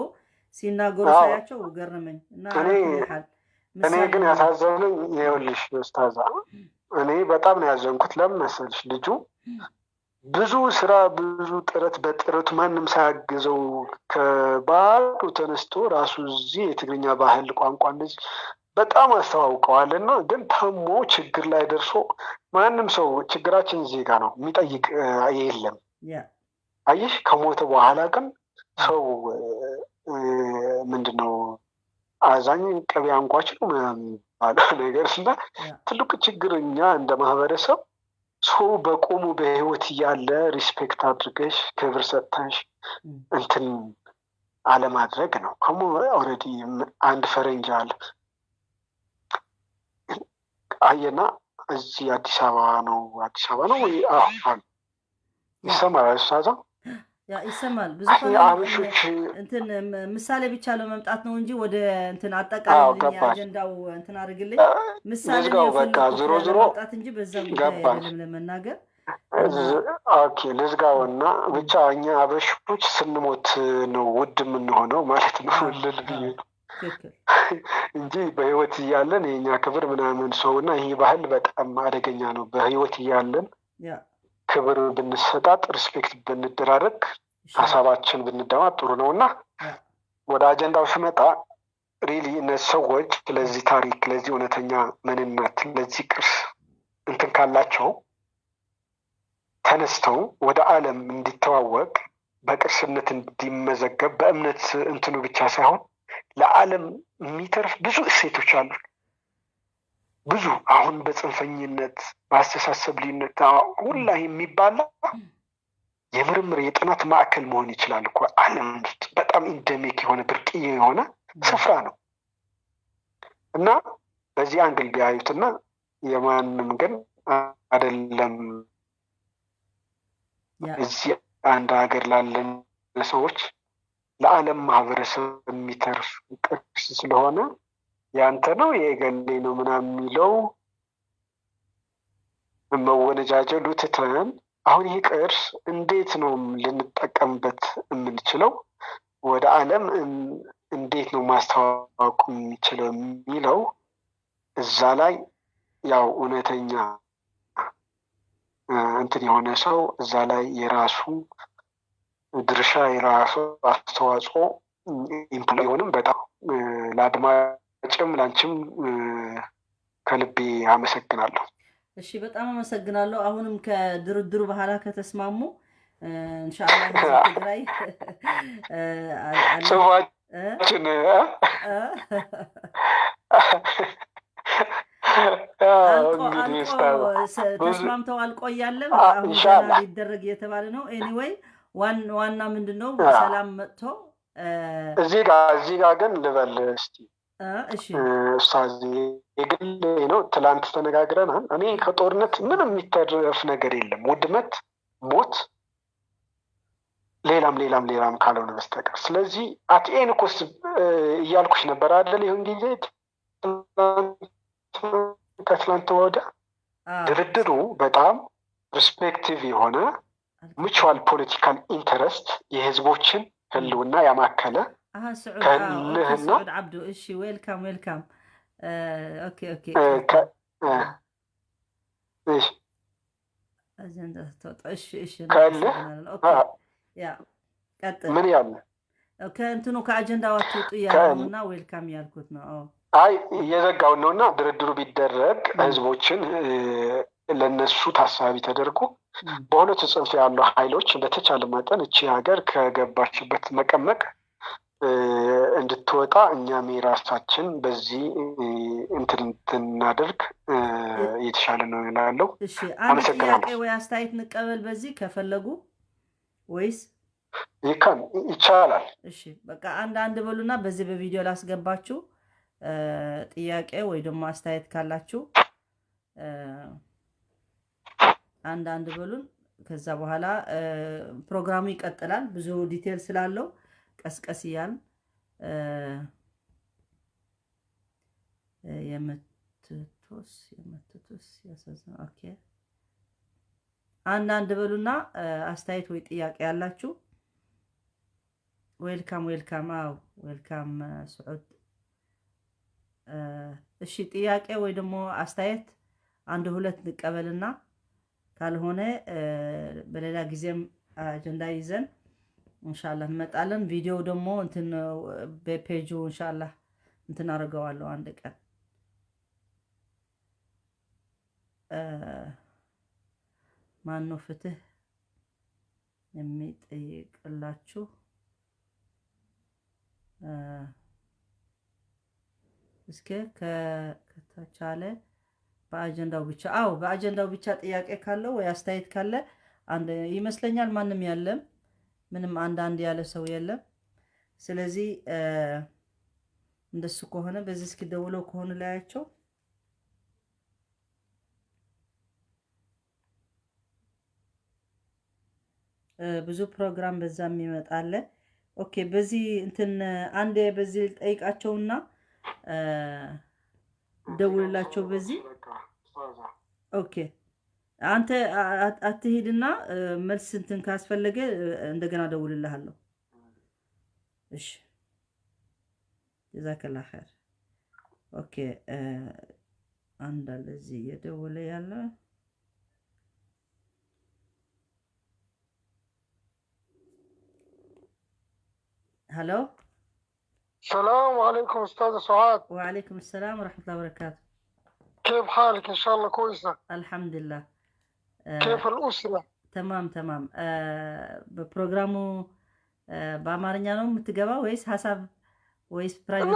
ሲናገሩ ሳያቸው ገረመኝ። እና እኔ ግን ያሳዘነኝ ይኸውልሽ ኡስታዛ፣ እኔ በጣም ነው ያዘንኩት። ለምን መሰልሽ ልጁ ብዙ ስራ ብዙ በጥረቱ ማንም ሳያግዘው ከባህሉ ተነስቶ ራሱ እዚህ የትግርኛ ባህል ቋንቋ እንደዚህ በጣም አስተዋውቀዋልና ግን ታሞ ችግር ላይ ደርሶ ማንም ሰው ችግራችን እዚህ ጋር ነው የሚጠይቅ የለም። አየሽ ከሞተ በኋላ ግን ሰው ምንድነው አዛኝ ቅቤ አንጓች ነው ባለው ነገር እና ትልቁ ችግር እኛ እንደ ማህበረሰብ ሰው በቆሙ በህይወት እያለ ሪስፔክት አድርገሽ ክብር ሰጥተሽ እንትን አለማድረግ ነው። ከሞ ኦልሬዲ አንድ ፈረንጅ አለ አየና እዚህ አዲስ አበባ ነው ወይ ይሰማል ኡስታዛ? ያ ይሰማል። ብዙ አብሾች እንትን ምሳሌ ብቻ ለመምጣት ነው እንጂ ወደ እንትን አጠቃላይ አጀንዳው እንትን አድርግልኝ ምሳሌ ነው በቃ ዞሮ መምጣት እንጂ በዛ ጉዳይ አይደለም ለመናገር። ኦኬ ልዝጋውና ብቻ እኛ አበሾች ስንሞት ነው ውድ የምንሆነው ማለት ነው ልልብዬ እንጂ በህይወት እያለን የኛ ክብር ምናምን ሰውና ይሄ ባህል በጣም አደገኛ ነው። በህይወት እያለን ክብር ብንሰጣጥ ሪስፔክት ብንደራረግ ሀሳባችን ብንደማ ጥሩ ነው። እና ወደ አጀንዳው ስመጣ ሪሊ እነዚህ ሰዎች ለዚህ ታሪክ ለዚህ እውነተኛ ምንነት ለዚህ ቅርስ እንትን ካላቸው ተነስተው ወደ ዓለም እንዲተዋወቅ በቅርስነት እንዲመዘገብ በእምነት እንትኑ ብቻ ሳይሆን ለዓለም የሚተርፍ ብዙ እሴቶች አሉ። ብዙ አሁን በጽንፈኝነት በአስተሳሰብ ልዩነት ሁላ የሚባላ የምርምር የጥናት ማዕከል መሆን ይችላል እኮ ዓለም ውስጥ በጣም ኢንደሚክ የሆነ ብርቅዬ የሆነ ስፍራ ነው እና በዚህ አንግል ቢያዩትና የማንም ግን አይደለም እዚህ አንድ ሀገር ላለን ሰዎች ለዓለም ማህበረሰብ የሚተርፍ ቅርስ ስለሆነ ያንተ ነው የገሌ ነው ምናምን የሚለው መወነጃጀሉ ትተን አሁን ይህ ቅርስ እንዴት ነው ልንጠቀምበት የምንችለው ወደ ዓለም እንዴት ነው ማስተዋወቅ የሚችለው የሚለው እዛ ላይ ያው እውነተኛ እንትን የሆነ ሰው እዛ ላይ የራሱ ድርሻ የራሱ አስተዋጽኦ ቢሆንም በጣም ለአድማጭም ላንቺም ከልቤ አመሰግናለሁ። እሺ በጣም አመሰግናለሁ። አሁንም ከድርድሩ በኋላ ከተስማሙ ኢንሻአላህ ትግራይ ሰዋችን ተስማምተው አልቆያለም። አሁን ገና ሊደረግ እየተባለ ነው። ኤኒዌይ ዋና ምንድነው ሰላም መጥቶ እዚህ ጋር ግን ልበል እስቲ እሺ ኡስታዝ የግል ነው። ትላንት ተነጋግረናል። እኔ ከጦርነት ምንም የሚተረፍ ነገር የለም፣ ውድመት፣ ሞት፣ ሌላም ካልሆነ በስተቀር። ስለዚህ አትኤን ኮስ እያልኩሽ ነበር አይደል? ይሁን ጊዜ ከትላንት ወዲያ ድርድሩ በጣም ሪስፔክቲቭ የሆነ ሙቹዋል ፖለቲካል ኢንተረስት የህዝቦችን ህልውና ያማከለ سعود عبدو إشي ويلكم أوكي إيش أجندة إيش أوكي يا من يعني كأنتونو كأجندة واتوتو يالنا ويلكم يالكوتنا አይ እየዘጋው ነውና ድርድሩ ቢደረግ ህዝቦችን ለነሱ ታሳቢ ተደርጎ በሁለቱ ጽንፍ ያሉ ኃይሎች በተቻለ መጠን እቺ ሀገር ከገባችበት መቀመቅ እንድትወጣ እኛም የራሳችን በዚህ እንትናደርግ የተሻለ ነው እላለሁ። እሺ አንድ ጥያቄ ወይ አስተያየት እንቀበል በዚህ ከፈለጉ ወይስ ይቻላል? እሺ በቃ አንድ በሉና በዚህ በቪዲዮ ላስገባችሁ ጥያቄ ወይ ደግሞ አስተያየት ካላችሁ አንድ በሉን። ከዛ በኋላ ፕሮግራሙ ይቀጥላል። ብዙ ዲቴል ስላለው ቀስቀስ እያልን የምትቶስ ያሳዝናል። ኦኬ አንድ በሉና አስተያየት ወይ ጥያቄ ያላችሁ ዌልካም። አዎ ዌልካም ስዑድ። እሺ ጥያቄ ወይ ደግሞ አስተያየት አንድ ሁለት እንቀበልና ካልሆነ በሌላ ጊዜም አጀንዳ ይዘን ኢንሻአላህ እንመጣለን። ቪዲዮ ደግሞ እንትን በፔጁ ኢንሻአላህ እንትን አድርገዋለሁ አንድ ቀን። ማን ነው ፍትህ የሚጠይቅላችሁ? እስከ ከተቻለ በአጀንዳው ብቻ በአጀንዳው ብቻ ጥያቄ ካለው ወይ አስተያየት ካለ አንድ ይመስለኛል። ማንም ያለም ምንም አንድ ያለ ሰው የለም። ስለዚህ እንደሱ ከሆነ በዚህ እስኪ ደውለው ከሆነ ላያቸው ብዙ ፕሮግራም በዛም ይመጣል። ኦኬ በዚህ እንትን አንዴ በዚህ ጠይቃቸውና ደውልላቸው በዚህ ኦኬ። አንተ አትሄድና መልስ እንትን ካስፈለገ እንደገና ደውልልሃለሁ። እሺ ጀዛከላ ኸይር። ኦኬ አንድ አለ እዚህ እየደወለ ያለ። ሄሎ السلام عليكم أستاذ سعاد. وعليكم السلام ورحمة الله وبركاته. كيف حالك؟ إن شاء الله كويسة. الحمد لله. كيف الأسرة؟ تمام. ببروغرامو بأمارنيا نوم متجابا ويس حسب ويس برايفت؟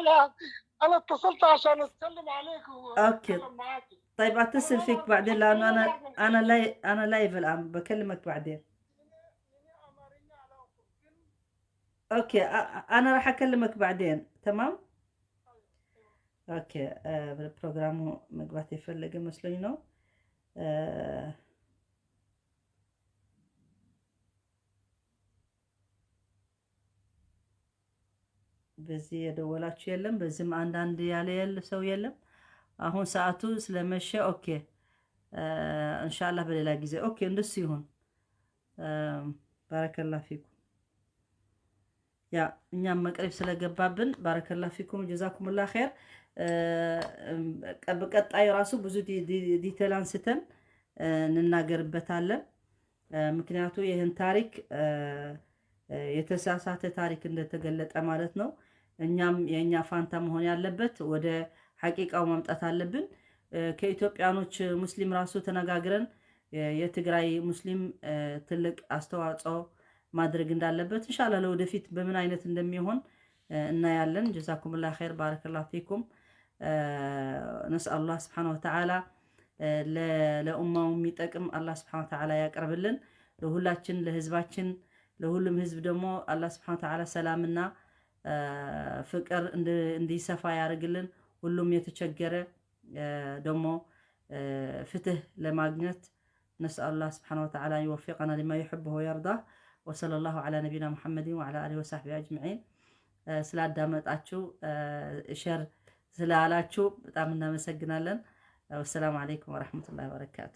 لا انا اتصلت عشان اتكلم عليك اوكي واتكلم معاك. طيب اتصل فيك بعدين لانه انا لايف الان بكلمك بعدين. اوكي انا راح اكلمك بعدين تمام. ኦኬ ፕሮግራሙ መግባት የፈለገ መስሎኝ ነው። በዚህ የደወላችሁ የለም፣ በዚህም አንዳንድ ያለ ሰው የለም። አሁን ሰዓቱ ስለመሸ ኦኬ ኢንሻአላህ በሌላ ጊዜ ኦኬ እንደሱ ይሁን። ባረከላሁ ፊኩም። ያ እኛም መቅረብ ስለገባብን ባረከላሁ ፊኩም ጀዛኩሙላህ ኸይር። በቀጣይ ራሱ ብዙ ዲቴል አንስተን እንናገርበታለን። ምክንያቱ ይህን ታሪክ የተሳሳተ ታሪክ እንደተገለጠ ማለት ነው። እኛም የኛ ፋንታ መሆን ያለበት ወደ ሐቂቃው ማምጣት አለብን። ከኢትዮጵያኖች ሙስሊም ራሱ ተነጋግረን የትግራይ ሙስሊም ትልቅ አስተዋጽኦ ማድረግ እንዳለበት ኢንሻአላህ ለወደፊት በምን አይነት እንደሚሆን እናያለን። ጀዛኩሙላህ ኸይር ባረከላሁ ፊኩም። ነስአል አላህ ሱብሓነሁ ወተዓላ ለኡማው የሚጠቅም አላህ ሱብሓነሁ ወተዓላ ያቀርብልን። ለሁላችን ለህዝባችን ለሁሉም ህዝብ ደግሞ አላህ ሱብሓነሁ ወተዓላ ሰላምና ፍቅር እንዲሰፋ ያደርግልን። ሁሉም የተቸገረ ደግሞ ፍትህ ለማግኘት ነስአል አላህ ሱብሓነሁ ወተዓላ ይወፍቀና لما يحبه ويرضاه وصلى الله على نبينا محمد وعلى اله وصحبه اجمعين። ስላዳመጣችሁ ሼር ስላላችሁ በጣም እናመሰግናለን። ወሰላሙ አለይኩም ወራህመቱላሂ ወበረካቱ።